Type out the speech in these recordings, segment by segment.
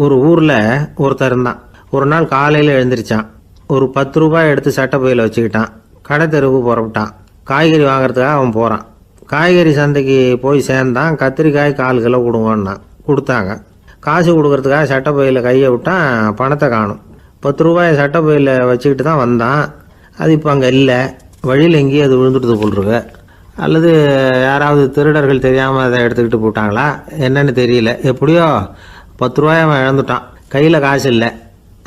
ஒரு ஊரில் ஒருத்தர் இருந்தான். ஒரு நாள் காலையில் எழுந்திரிச்சான். ஒரு 10 ரூபாய் எடுத்து சட்டை பையில் வச்சுக்கிட்டான். கடை தெருவுக்கு புறப்பட்டான். காய்கறி வாங்குறதுக்காக அவன் போகிறான். காய்கறி சந்தைக்கு போய் சேர்ந்தான். கத்திரிக்காய் 4 கிலோ கொடுங்கன்னா கொடுத்தாங்க. காசு கொடுக்கறதுக்காக சட்டை பையில் கையை விட்டான். பணத்தை காணும். 10 ரூபாயை சட்டை பையில் வச்சுக்கிட்டு தான் வந்தான். அது இப்போ அங்கே இல்லை. வழியில் எங்கேயும் அது விழுந்துட்டு போல்ருக்கு. அல்லது யாராவது திருடர்கள் தெரியாமல் அதை எடுத்துக்கிட்டு போட்டாங்களா என்னன்னு தெரியல. எப்படியோ 10 ரூபாயை அவன் இழந்துட்டான். கையில் காசு இல்லை.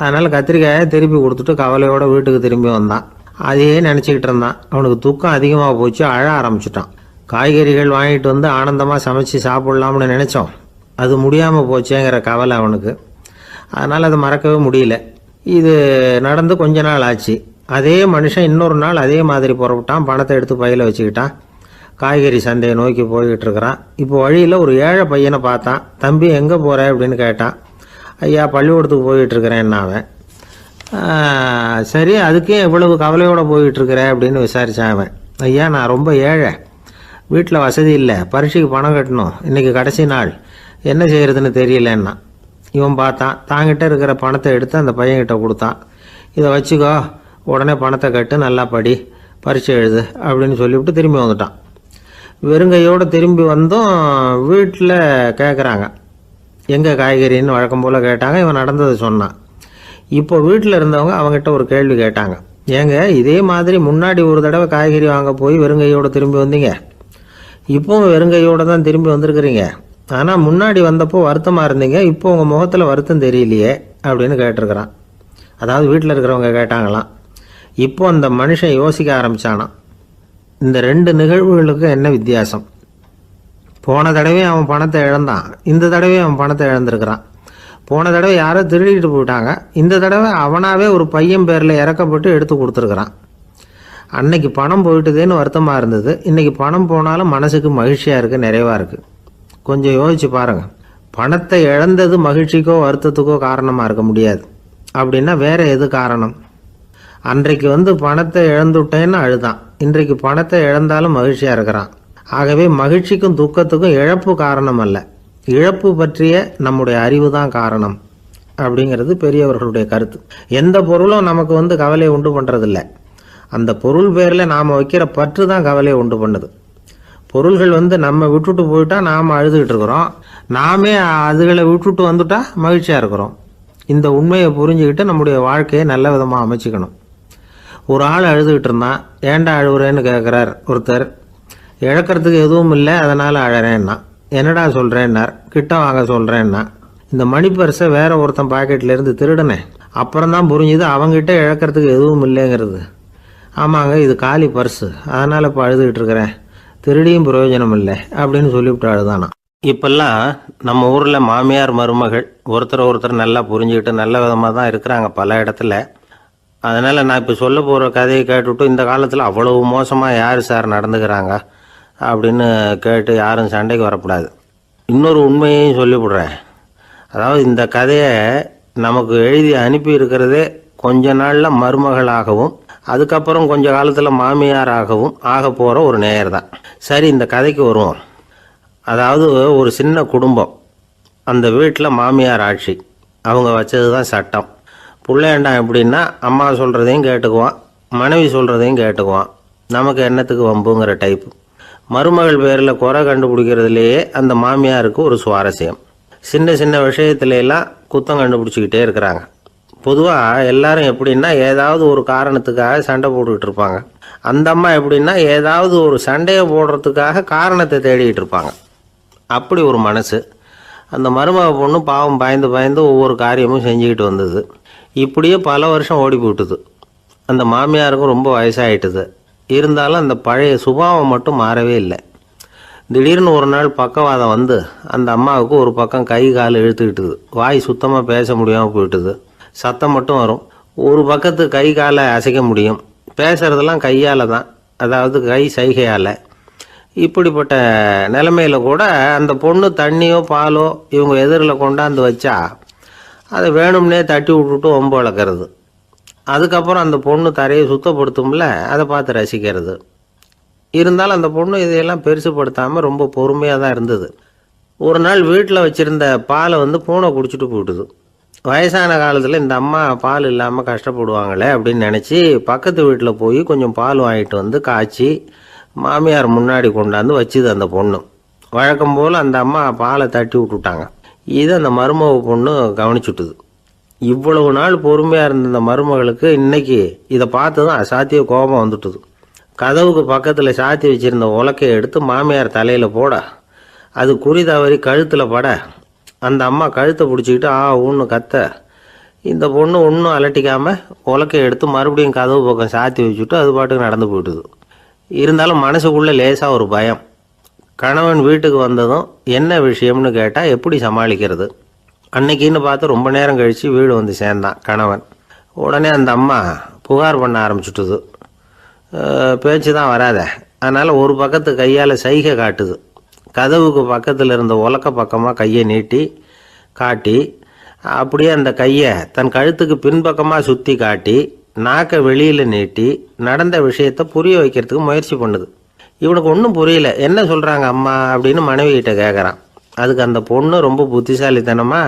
அதனால் கத்திரிக்காயை திருப்பி கொடுத்துட்டு கவலையோடு வீட்டுக்கு திரும்பி வந்தான். அதையே நினச்சிக்கிட்டு இருந்தான். அவனுக்கு துக்கம் அதிகமாக போச்சு. அழ ஆரம்பிச்சிட்டான். காய்கறிகள் வாங்கிட்டு வந்து ஆனந்தமாக சமைச்சு சாப்பிட்லாம்னு நினச்சோம். அது முடியாமல் போச்சேங்கிற கவலை அவனுக்கு. அதனால் அதை மறக்கவே முடியல. இது நடந்து கொஞ்ச நாள் ஆச்சு. அதே மனுஷன் இன்னொரு நாள் அதே மாதிரி புறப்பட்டான். பணத்தை எடுத்து பையில் வச்சுக்கிட்டான். காய்கறி சந்தையை நோக்கி போய்கிட்டு இருக்கிறான். இப்போ வழியில் ஒரு ஏழை பையனை பார்த்தான். தம்பி எங்கே போகிற அப்படின்னு கேட்டான். ஐயா பள்ளிக்கூடத்துக்கு போயிட்டுருக்கிறேன் அவன். சரி அதுக்கே எவ்வளவு கவலையோடு போயிட்டுருக்கிற அப்படின்னு விசாரித்தான் அவன். ஐயா நான் ரொம்ப ஏழை, வீட்டில் வசதி இல்லை, பரீட்சைக்கு பணம் கட்டணும், இன்றைக்கி கடைசி நாள், என்ன செய்கிறதுன்னு தெரியலன்னா. இவன் பார்த்தான். தாங்கிட்ட இருக்கிற பணத்தை எடுத்து அந்த பையன்கிட்ட கொடுத்தான். இதை வச்சுக்கோ, உடனே பணத்தை கட்டு, நல்லா படி, பரீட்சை எழுது அப்படின்னு சொல்லிவிட்டு திரும்பி வந்துட்டான். வெறுங்கையோடு திரும்பி வந்தும் வீட்டில் கேட்குறாங்க எங்கே காய்கறின்னு வழக்கம் போல் கேட்டாங்க. இவன் நடந்ததை சொன்னான். இப்போ வீட்டில் இருந்தவங்க அவங்ககிட்ட ஒரு கேள்வி கேட்டாங்க. ஏங்க இதே மாதிரி முன்னாடி ஒரு தடவை காய்கறி வாங்க போய் வெறுங்கையோடு திரும்பி வந்தீங்க, இப்போவும் வெறுங்கையோடு தான் திரும்பி வந்திருக்கிறீங்க. ஆனால் முன்னாடி வந்தப்போ வருத்தமாக இருந்தீங்க, இப்போ உங்கள் முகத்தில் வருத்தம் தெரியலையே அப்படின்னு கேட்டிருக்கிறான். அதாவது வீட்டில் இருக்கிறவங்க கேட்டாங்களாம். இப்போ அந்த மனுஷன் யோசிக்க ஆரம்பித்தானான். இந்த 2 நிகழ்வுகளுக்கு என்ன வித்தியாசம்? போன தடவை அவன் பணத்தை இழந்தான், இந்த தடவை அவன் பணத்தை இழந்திருக்கிறான். போன தடவை யாரோ திருடிட்டு போயிட்டாங்க, இந்த தடவை அவனாவே ஒரு பையன் பேரில் இறக்கப்பட்டு எடுத்து கொடுத்துருக்குறான். அன்னைக்கு பணம் போயிட்டுதேன்னு வருத்தமாக இருந்தது, இன்றைக்கி பணம் போனாலும் மனசுக்கு மகிழ்ச்சியாக இருக்குது, நிறைவாக இருக்குது. கொஞ்சம் யோசிச்சு பாருங்கள். பணத்தை இழந்தது மகிழ்ச்சிக்கோ வருத்தத்துக்கோ காரணமாக இருக்க முடியாது. அப்படின்னா வேறு எது காரணம்? அன்றைக்கு பணத்தை இழந்துட்டேன்னு அழுதான், இன்றைக்கு பணத்தை இழந்தாலும் மகிழ்ச்சியாக இருக்கிறான். ஆகவே மகிழ்ச்சிக்கும் துக்கத்துக்கும் இழப்பு காரணம் அல்ல, இழப்பு பற்றிய நம்முடைய அறிவு தான் காரணம் அப்படிங்கிறது பெரியவர்களுடைய கருத்து. எந்த பொருளும் நமக்கு கவலையை உண்டு பண்ணுறதில்ல, அந்த பொருள் பேரில் நாம் வைக்கிற பற்று தான் கவலையை உண்டு பண்ணுது. பொருள்கள் நம்ம விட்டுட்டு போயிட்டா நாம் அழுதுகிட்டு இருக்கிறோம், நாமே அதுகளை விட்டுட்டு வந்துட்டா மகிழ்ச்சியாக இருக்கிறோம். இந்த உண்மையை புரிஞ்சுக்கிட்டு நம்முடைய வாழ்க்கையை நல்ல விதமாக அமைச்சிக்கணும். ஒரு ஆள் அழுதுகிட்டு இருந்தான். ஏன்டா அழுகுறேன்னு கேட்குறார் ஒருத்தர். இழக்கிறதுக்கு எதுவும் இல்லை அதனால் அழறேன்னா. என்னடா சொல்கிறேன்னார். கிட்ட வாங்க சொல்கிறேன்னா. இந்த மணி பர்ஸை வேற ஒருத்தன் பாக்கெட்லேருந்து திருடினேன், அப்புறம் தான் புரிஞ்சுது அவங்ககிட்ட இழக்கிறதுக்கு எதுவும் இல்லைங்கிறது. ஆமாங்க இது காலி பர்ஸு, அதனால் இப்போ அழுதுகிட்டு இருக்கிறேன், திருடியும் பிரயோஜனம் இல்லை அப்படின்னு சொல்லிவிட்டு அழுதானா. இப்பெல்லாம் நம்ம ஊரில் மாமியார் மருமகள் ஒருத்தர் நல்லா புரிஞ்சுக்கிட்டு நல்ல விதமாக தான் இருக்கிறாங்க பல இடத்துல. அதனால் நான் இப்போ சொல்ல போகிற கதையை கேட்டுவிட்டு இந்த காலத்தில் அவ்வளவு மோசமாக யார் சார் நடந்துக்கிறாங்க அப்படின்னு கேட்டு யாரும் சண்டைக்கு வரக்கூடாது. இன்னொரு உண்மையையும் சொல்லிவிடுறேன். அதாவது இந்த கதையை நமக்கு எழுதி அனுப்பி இருக்கிறதே கொஞ்ச நாளில் மருமகளாகவும் அதுக்கப்புறம் கொஞ்ச காலத்தில் மாமியாராகவும் ஆக போகிற ஒரு நேயர் தான். சரி இந்த கதைக்கு வருவோம். அதாவது ஒரு சின்ன குடும்பம், அந்த வீட்டில் மாமியார் ஆட்சி, அவங்க வச்சது தான் சட்டம். பிள்ளையாண்டான் எப்படின்னா அம்மா சொல்கிறதையும் கேட்டுக்குவான், மனைவி சொல்கிறதையும் கேட்டுக்குவான், நமக்கு என்னத்துக்கு வம்புங்கிற டைப்பு. மருமகள் பேரில் குறை கண்டுபிடிக்கிறதுலேயே அந்த மாமியாருக்கு ஒரு சுவாரஸ்யம். சின்ன சின்ன விஷயத்துலாம் குத்தம் கண்டுபிடிச்சிக்கிட்டே இருக்கிறாங்க. பொதுவாக எல்லாரும் எப்படின்னா ஏதாவது ஒரு காரணத்துக்காக சண்டை போட்டுக்கிட்டு இருப்பாங்க. அந்த அம்மா எப்படின்னா ஏதாவது ஒரு சண்டையை போடுறதுக்காக காரணத்தை தேடிக்கிட்டு இருப்பாங்க. அப்படி ஒரு மனசு. அந்த மருமக பொண்ணு பாவம் பயந்து பயந்து ஒவ்வொரு காரியமும் செஞ்சுக்கிட்டு வந்தது. இப்படியே பல வருஷம் ஓடி போட்டுது. அந்த மாமியாருக்கும் ரொம்ப வயசாகிட்டுது. இருந்தாலும் அந்த பழைய சுபாவம் மட்டும் மாறவே இல்லை. திடீர்னு ஒரு நாள் பக்கவாதம் வந்து அந்த அம்மாவுக்கு ஒரு பக்கம் கை கால் இழுத்துக்கிட்டுது. வாய் சுத்தமாக பேச முடியாமல் போயிட்டுது. சத்தம் மட்டும் வரும். ஒரு பக்கத்து கை காலை அசைக்க முடியும், பேசுகிறதெல்லாம் கையால் தான், அதாவது கை சைகையால். இப்படிப்பட்ட நிலைமையில் கூட அந்த பொண்ணு தண்ணியோ பாலோ இவங்க எதிரில் கொண்டாந்து வச்சா அதை வேணும்னே தட்டி விட்டுட்டு ஒம்பு வளர்க்குறது. அதுக்கப்புறம் அந்த பொண்ணு தரையை சுத்தப்படுத்தும்ல, அதை பார்த்து ரசிக்கிறது. இருந்தாலும் அந்த பொண்ணு இதையெல்லாம் பெருசுப்படுத்தாமல் ரொம்ப பொறுமையாக தான் இருந்தது. ஒரு நாள் வீட்டில் வச்சுருந்த பாலை பூனை குடிச்சிட்டு போயிட்டுது. வயசான காலத்தில் இந்த அம்மா பால் இல்லாமல் கஷ்டப்படுவாங்களே அப்படின்னு நினச்சி பக்கத்து வீட்டில் போய் கொஞ்சம் பால் வாங்கிட்டு வந்து காய்ச்சி மாமியார் முன்னாடி கொண்டாந்து வச்சுது அந்த பொண்ணு. வழக்கம் போல் அந்த அம்மா பாலை தட்டி விட்டுட்டாங்க. இதை அந்த மருமக பொண்ணு கவனிச்சுட்டுது. இவ்வளவு நாள் பொறுமையாக இருந்த இந்த மருமகளுக்கு இன்னைக்கு இதை பார்த்து தான் அசாத்திய கோபம் வந்துட்டுது. கதவுக்கு பக்கத்தில் சாத்தி வச்சிருந்த உலக்கையை எடுத்து மாமியார் தலையில் போட அது குறி தவறி கழுத்தில் பட அந்த அம்மா கழுத்தை பிடிச்சிக்கிட்டு ஊன்னு கத்த இந்த பொண்ணு ஒன்றும் அலட்டிக்காமல் உலக்கையை எடுத்து மறுபடியும் கதவு பக்கம் சாத்தி வச்சுட்டு அது பாட்டுக்கு நடந்து போயிட்டுது. இருந்தாலும் மனசுக்குள்ளே லேசாக ஒரு பயம். கணவன் வீட்டுக்கு வந்ததும் என்ன விஷயம்னு கேட்டால் எப்படி சமாளிக்கிறது. அன்னைக்குன்னு பார்த்து ரொம்ப நேரம் கழித்து வீடு வந்து சேர்ந்தான் கணவன். உடனே அந்த அம்மா புகார் பண்ண ஆரம்பிச்சுட்டுது. பேச்சு தான் வராத, அதனால் ஒரு பக்கத்து கையால் சைகை காட்டுது. கதவுக்கு பக்கத்தில் இருந்த உலக்க பக்கமாக கையை நீட்டி காட்டி அப்படியே அந்த கையை தன் கழுத்துக்கு பின்பக்கமாக சுற்றி காட்டி நாக்கை வெளியில் நீட்டி நடந்த விஷயத்தை புரிய வைக்கிறதுக்கு முயற்சி பண்ணுது. இவனுக்கு ஒன்றும் புரியல. என்ன சொல்கிறாங்க அம்மா அப்படின்னு மனைவிகிட்ட கேட்குறான். அதுக்கு அந்த பொண்ணு ரொம்ப புத்திசாலித்தனமா,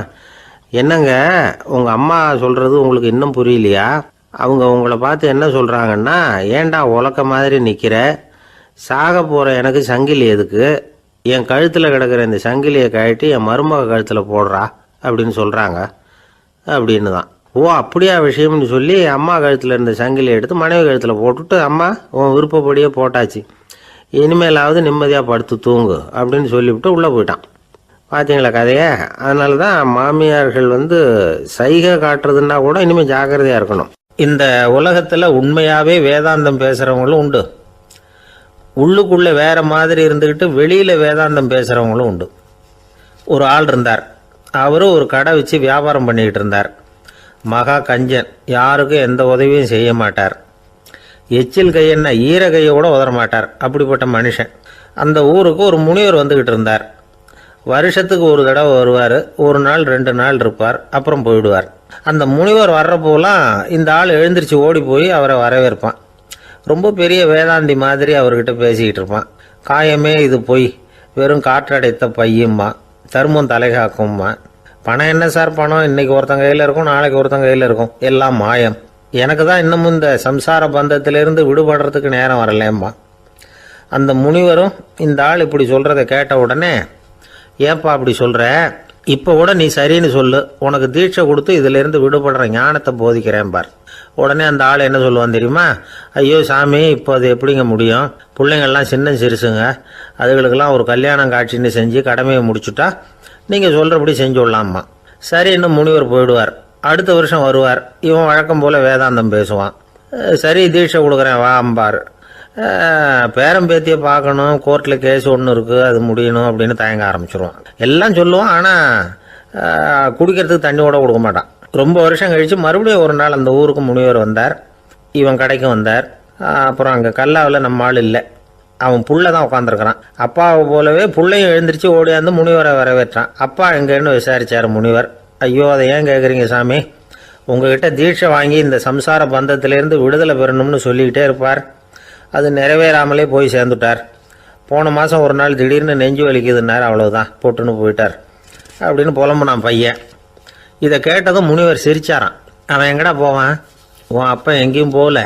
என்னங்க உங்கள் அம்மா சொல்கிறது உங்களுக்கு இன்னும் புரியலையா? அவங்க உங்களை பார்த்து என்ன சொல்கிறாங்கன்னா, ஏண்டா உலக்க மாதிரி நிற்கிற, சாக போகிற எனக்கு சங்கிலி எதுக்கு, என் கழுத்தில் கிடக்கிற இந்த சங்கிலியை கழட்டி என் மருமக கழுத்தில் போடுறா அப்படின்னு சொல்கிறாங்க அப்படின்னு தான். ஓ அப்படியா விஷயம்னு சொல்லி அம்மா கழுத்தில் இருந்த சங்கிலியை எடுத்து மனைவி கழுத்தில் போட்டுட்டு, அம்மா உன் விருப்பப்படியே போட்டாச்சு, இனிமேலாவது நிம்மதியாக படுத்து தூங்கு அப்படின்னு சொல்லிவிட்டு உள்ளே போயிட்டான். பார்த்தீங்களா கதையை? அதனால தான் மாமியார்கள் சைகை காட்டுறதுன்னா கூட இனிமேல் ஜாக்கிரதையாக இருக்கணும். இந்த உலகத்தில் உண்மையாகவே வேதாந்தம் பேசுகிறவங்களும் உண்டு, உள்ளுக்குள்ளே வேற மாதிரி இருந்துக்கிட்டு வெளியில் வேதாந்தம் பேசுகிறவங்களும் உண்டு. ஒரு ஆள் இருந்தார். அவரும் ஒரு கடை வச்சு வியாபாரம் பண்ணிக்கிட்டு இருந்தார். மகா கஞ்சன், யாருக்கும் எந்த உதவியும் செய்ய மாட்டார். எச்சில் கையென்ன ஈர கையை கூட உதற மாட்டார். அப்படிப்பட்ட மனுஷன். அந்த ஊருக்கு ஒரு முனிவர் வந்துக்கிட்டு இருந்தார். வருஷத்துக்கு ஒரு தடவை வருவார். ஒரு நாள் 2 நாள் இருப்பார், அப்புறம் போயிடுவார். அந்த முனிவர் வர்றப்போலாம் இந்த ஆள் எழுந்திரிச்சு ஓடி போய் அவரை வரவேற்பான். ரொம்ப பெரிய வேதாந்தி மாதிரி அவர்கிட்ட பேசிக்கிட்டு இருப்பான். காயமே இது பொய், வெறும் காற்றடைத்த பையும்மா, தர்மம் தலைகாக்கும்மா, பணம் என்ன சார் பணம், இன்னைக்கு ஒருத்தன் கையில் இருக்கும், நாளைக்கு ஒருத்தன் கையில் இருக்கும், எல்லாம் மாயம், எனக்கு தான் இன்னமும் இந்த சம்சார பந்தத்திலிருந்து விடுபடுறதுக்கு நேரம் வரலேம்மா. அந்த முனிவரும் இந்த ஆள் இப்படி சொல்கிறத கேட்ட உடனே, ஏப்பா அப்படி சொல்கிற, இப்போ கூட நீ சரின்னு சொல்லு, உனக்கு தீட்சை கொடுத்து இதிலேருந்து விடுபடுற ஞானத்தை போதிக்கிறேன் பார். உடனே அந்த ஆள் என்ன சொல்லுவான் தெரியுமா? ஐயோ சாமி, இப்போ அது எப்படிங்க முடியும், பிள்ளைங்கள்லாம் சின்ன சிறுசுங்க, அதுகளுக்கெல்லாம் ஒரு கல்யாணம் காட்சின்னு செஞ்சு கடமையை முடிச்சுட்டா நீங்கள் சொல்கிறபடி செஞ்சு விடலாமா. சரி, இன்னும் முனிவர் போயிடுவார். அடுத்த வருஷம் வருவார். இவன் வழக்கம் போல் வேதாந்தம் பேசுவான். சரி தீட்சை கொடுக்குறேன் வா அம்பார். பேரம்பேத்தியை பார்க்கணும், கோர்ட்டில் கேஸ் ஒன்று இருக்குது, அது முடியணும் அப்படின்னு தயங்க ஆரம்பிச்சிருவான். எல்லாம் சொல்லுவான், ஆனால் குடிக்கிறதுக்கு தண்ணி கூட கொடுக்க மாட்டான். ரொம்ப வருஷம் கழித்து மறுபடியும் ஒரு நாள் அந்த ஊருக்கு முனிவர் வந்தார். இவன் கடைக்கு வந்தார். அப்புறம் அங்கே கல்லாவில் நம்ம ஆள் இல்லை, அவன் புள்ள தான் உட்காந்துருக்கிறான். அப்பாவை போலவே புள்ளையும் எழுந்திரிச்சு ஓடியாந்து முனிவரை வரவேற்றான். அப்பா எங்கன்னு விசாரிச்சார் முனிவர். ஐயோ அதை ஏன் கேட்குறீங்க சாமி, உங்ககிட்ட தீட்சை வாங்கி இந்த சம்சார பந்தத்திலேருந்து விடுதலை பெறணும்னு சொல்லிக்கிட்டே இருப்பார், அது நிறைவேறாமலே போய் சேர்ந்துட்டார். போன மாதம் ஒரு நாள் திடீர்னு நெஞ்சு வலிக்குதுன்னார், அவ்வளோதான் போட்டுன்னு போயிட்டார் அப்படின்னு புலம்புனான் பையன். இதை கேட்டதும் முனிவர் சிரிச்சாரான். அவன் எங்கடா போவான், உன் அப்பா எங்கேயும் போகல,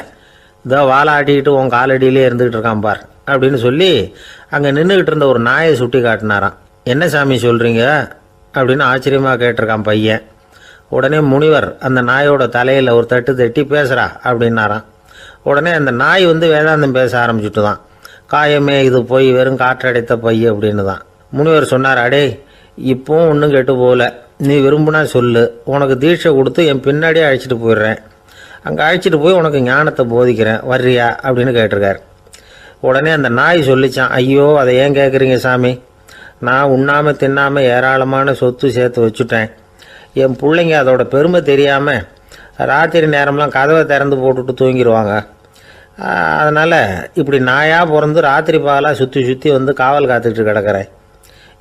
இதோ வாழை ஆட்டிக்கிட்டு உன் காலடியிலே இருந்துக்கிட்டு இருக்கான் பார் அப்படின்னு சொல்லி அங்கே நின்றுக்கிட்டு இருந்த ஒரு நாயை சுட்டி காட்டினாரான். என்ன சாமி சொல்கிறீங்க அப்படின்னு ஆச்சரியமாக கேட்டிருக்கான் பையன். உடனே முனிவர் அந்த நாயோட தலையில் ஒரு தட்டு தட்டி பேசுகிறா அப்படின்னாரான். உடனே அந்த நாய் வேதாந்தம் பேச ஆரம்பிச்சுட்டு தான். காயமே இது போய் வெறும் காற்றடைத்த பை அப்படின்னு தான். முனிவர் சொன்னார், அடே இப்போவும் ஒன்றும் கெட்டு போகல, நீ விரும்புனா சொல்லு, உனக்கு தீட்சை கொடுத்து என் பின்னாடியே அழைச்சிட்டு போயிடுறேன், அங்கே அழைச்சிட்டு போய் உனக்கு ஞானத்தை போதிக்கிறேன், வர்றியா அப்படின்னு கேட்டிருக்கார். உடனே அந்த நாய் சொல்லிச்சான், ஐயோ அதை ஏன் கேட்குறீங்க சாமி, நான் உண்ணாமல் தின்னாமல் ஏராளமான சொத்து சேர்த்து வச்சுட்டேன், என் பிள்ளைங்க அதோட பெருமை தெரியாமல் ராத்திரி நேரம்லாம் கதவை திறந்து போட்டுட்டு தூங்கிடுவாங்க, அதனால் இப்படி நாயாக பிறந்து ராத்திரி பகலாக சுற்றி சுற்றி காவல் காத்துக்கிட்டு கிடக்கிறேன்,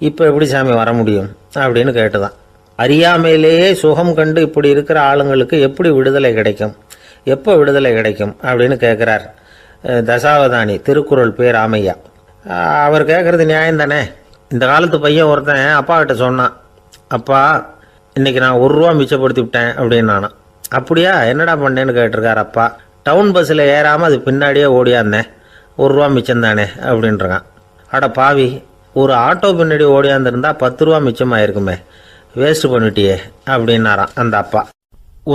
இப்போ எப்படி சாமி வர முடியும் அப்படின்னு கேட்டுதான். அறியாமையிலேயே சுகம் கண்டு இப்படி இருக்கிற ஆளுங்களுக்கு எப்படி விடுதலை கிடைக்கும், எப்போ விடுதலை கிடைக்கும் அப்படின்னு கேட்குறார் தசாவதானி, திருக்குறள் பேர் ராமையா. அவர் கேட்குறது நியாயம் தானே. இந்த காலத்து பையன் ஒருத்தன் அப்பா கிட்ட சொன்னான், அப்பா இன்றைக்கி நான் ரூபா மிச்சப்படுத்தி விட்டேன் அப்படின்னு நானும். அப்படியா, என்னடா பண்ணேன்னு கேட்டிருக்கார் அப்பா. டவுன் பஸ்ஸில் ஏறாமல் அது பின்னாடியே ஓடியாந்தேன், ரூபா மிச்சம்தானே அப்படின்றான். அட பாவி, ஒரு ஆட்டோ பின்னாடி ஓடியாந்துருந்தா 10 ரூபா மிச்சமாயிருக்குமே, வேஸ்ட் பண்ணிட்டியே அப்படின்னாராம் அந்த அப்பா.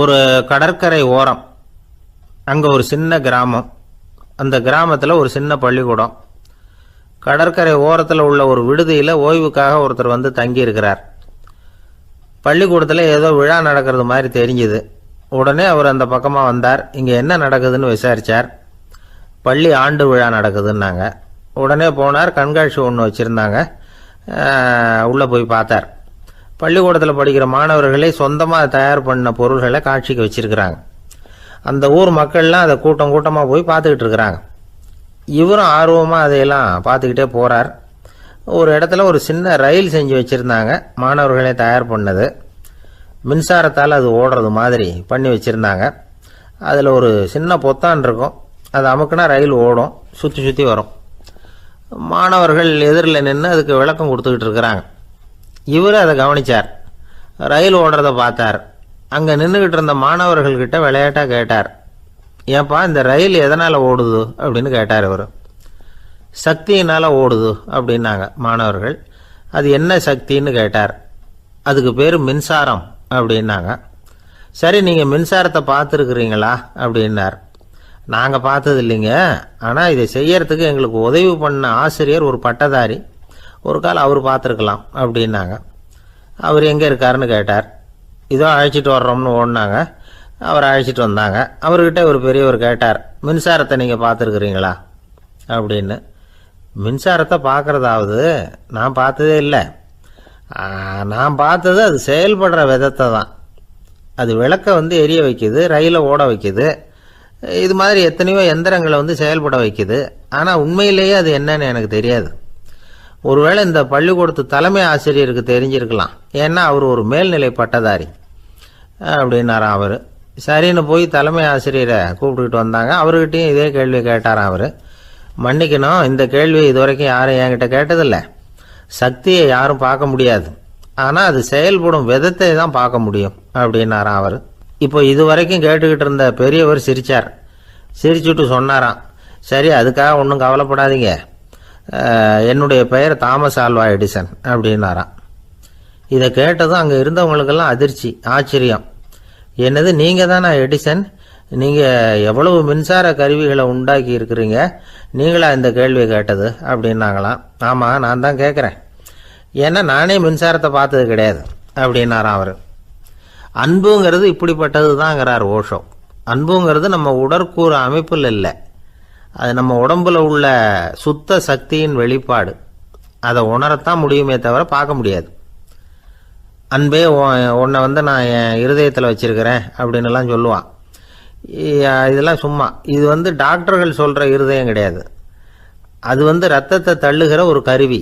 ஒரு கடற்கரை ஓரம், அங்கே ஒரு சின்ன கிராமம். அந்த கிராமத்தில் ஒரு சின்ன பள்ளிக்கூடம். கடற்கரை ஓரத்தில் உள்ள ஒரு விடுதியில் ஓய்வுக்காக ஒருத்தர் வந்து தங்கியிருக்கிறார். பள்ளிக்கூடத்தில் ஏதோ விழா நடக்கிறது மாதிரி தெரிஞ்சுது. உடனே அவர் அந்த பக்கமாக வந்தார். இங்கே என்ன நடக்குதுன்னு விசாரித்தார். பள்ளி ஆண்டு விழா நடக்குதுன்னாங்க. உடனே போனார். கண்காட்சி ஒன்று வச்சுருந்தாங்க. உள்ளே போய் பார்த்தார். பள்ளிக்கூடத்தில் படிக்கிற மாணவர்களே சொந்தமாக தயார் பண்ண பொருள்களை காட்சிக்கு வச்சுருக்கிறாங்க. அந்த ஊர் மக்கள்லாம் அதை கூட்டம் கூட்டமாக போய் பார்த்துக்கிட்டு இருக்கிறாங்க. இவரும் ஆர்வமாக அதையெல்லாம் பார்த்துக்கிட்டே போகிறார். ஒரு இடத்துல ஒரு சின்ன ரயில் செஞ்சு வச்சுருந்தாங்க, மாணவர்களே தயார் பண்ணது. மின்சாரத்தால் அது ஓடுறது மாதிரி பண்ணி வச்சுருந்தாங்க. அதில் ஒரு சின்ன பொத்தான் இருக்கும், அது அமுக்குனா ரயில் ஓடும், சுற்றி சுற்றி வரும். மாணவர்கள் எதிரில் நின்று அதுக்கு விளக்கம் கொடுத்துக்கிட்டு இருக்கிறாங்க. இவர் அதை கவனித்தார். ரயில் ஓடுறத பார்த்தார். அங்கே நின்றுக்கிட்டு இருந்த மாணவர்கள்கிட்ட விளையாட்டாக கேட்டார், ஏப்பா இந்த ரயில் எதனால் ஓடுது அப்படின்னு கேட்டார் இவர். சக்தியினால் ஓடுது அப்படின்னாங்க மாணவர்கள். அது என்ன சக்தின்னு கேட்டார். அதுக்கு பேர் மின்சாரம் அப்படின்னாங்க. சரி, நீங்கள் மின்சாரத்தை பார்த்துருக்குறீங்களா அப்படின்னார். நாங்கள் பார்த்தது இல்லைங்க, ஆனால் இதை செய்யறதுக்கு எங்களுக்கு உதவி பண்ண ஆசிரியர் ஒரு பட்டதாரி, ஒரு கால் அவர் பார்த்துருக்கலாம் அப்படின்னாங்க. அவர் எங்கே இருக்காருன்னு கேட்டார். இதோ அழைச்சிட்டு வர்றோம்னு ஓடினாங்க. அவரை அழைச்சிட்டு வந்தாங்க. அவர்கிட்ட ஒரு பெரியவர் கேட்டார், மின்சாரத்தை நீங்கள் பார்த்துருக்குறீங்களா அப்படின்னு. மின்சாரத்தை பார்க்குறதாவது நான் பார்த்ததே இல்லை. நான் பார்த்தது அது செயல்படுற விதத்தை தான். அது விளக்கை வந்து எரிய வைக்குது, ரயிலை ஓட வைக்குது, இது மாதிரி எத்தனையோ எந்திரங்களை வந்து செயல்பட வைக்குது. ஆனால் உண்மையிலேயே அது என்னன்னு எனக்கு தெரியாது. ஒருவேளை இந்த பள்ளிக்கூடத்து தலைமை ஆசிரியருக்கு தெரிஞ்சிருக்கலாம், ஏன்னா அவர் ஒரு மேல்நிலை பட்டதாரி அப்படின்னாராம் அவர். சரின்னு போய் தலைமை ஆசிரியரை கூப்பிட்டுக்கிட்டு வந்தாங்க. அவர்கிட்டையும் இதே கேள்வி கேட்டாராம் அவர். மன்னிக்கணும், இந்த கேள்வி இதுவரைக்கும் யாரும் என்கிட்ட கேட்டதில்லை. சக்தியை யாரும் பார்க்க முடியாது, ஆனால் அது செயல்படும் விதத்தை தான் பார்க்க முடியும் அப்படின்னாராம் அவர். இப்போ இதுவரைக்கும் கேட்டுக்கிட்டு இருந்த பெரியவர் சிரித்தார். சிரிச்சுட்டு சொன்னாராம், சரி அதுக்காக ஒன்றும் கவலைப்படாதீங்க, என்னுடைய பெயர் தாமஸ் ஆல்வா எடிசன் அப்படின்னாராம். இதை கேட்டதும் அங்கே இருந்தவங்களுக்கெல்லாம் அதிர்ச்சி, ஆச்சரியம். என்னது, நீங்கள் தானா எடிசன்? நீங்கள் எவ்வளவு மின்சார கருவிகளை உண்டாக்கி இருக்கிறீங்க, நீங்களா இந்த கேள்வியை கேட்டது அப்படின்னாங்களாம். ஆமாம், நான் தான் கேட்குறேன், ஏன்னா நானே மின்சாரத்தை பார்த்தது கிடையாது அப்படின்னாராம் அவர். அன்புங்கிறது இப்படிப்பட்டது தாங்கிறார் ஓஷோ. அன்புங்கிறது நம்ம உடற்கூறு அமைப்பில் இல்லை, அது நம்ம உடம்புல உள்ள சுத்த சக்தியின் வெளிப்பாடு. அதை உணரத்தான் முடியுமே தவிர பார்க்க முடியாது. அன்பே உன்னை வந்து நான் என் இருதயத்தில் வச்சிருக்கிறேன் அப்படின்னுலாம் சொல்லுவான். இதெல்லாம் சும்மா. இது வந்து டாக்டர்கள் சொல்கிற இருதயம் கிடையாது. அது வந்து ரத்தத்தை தள்ளுகிற ஒரு கருவி,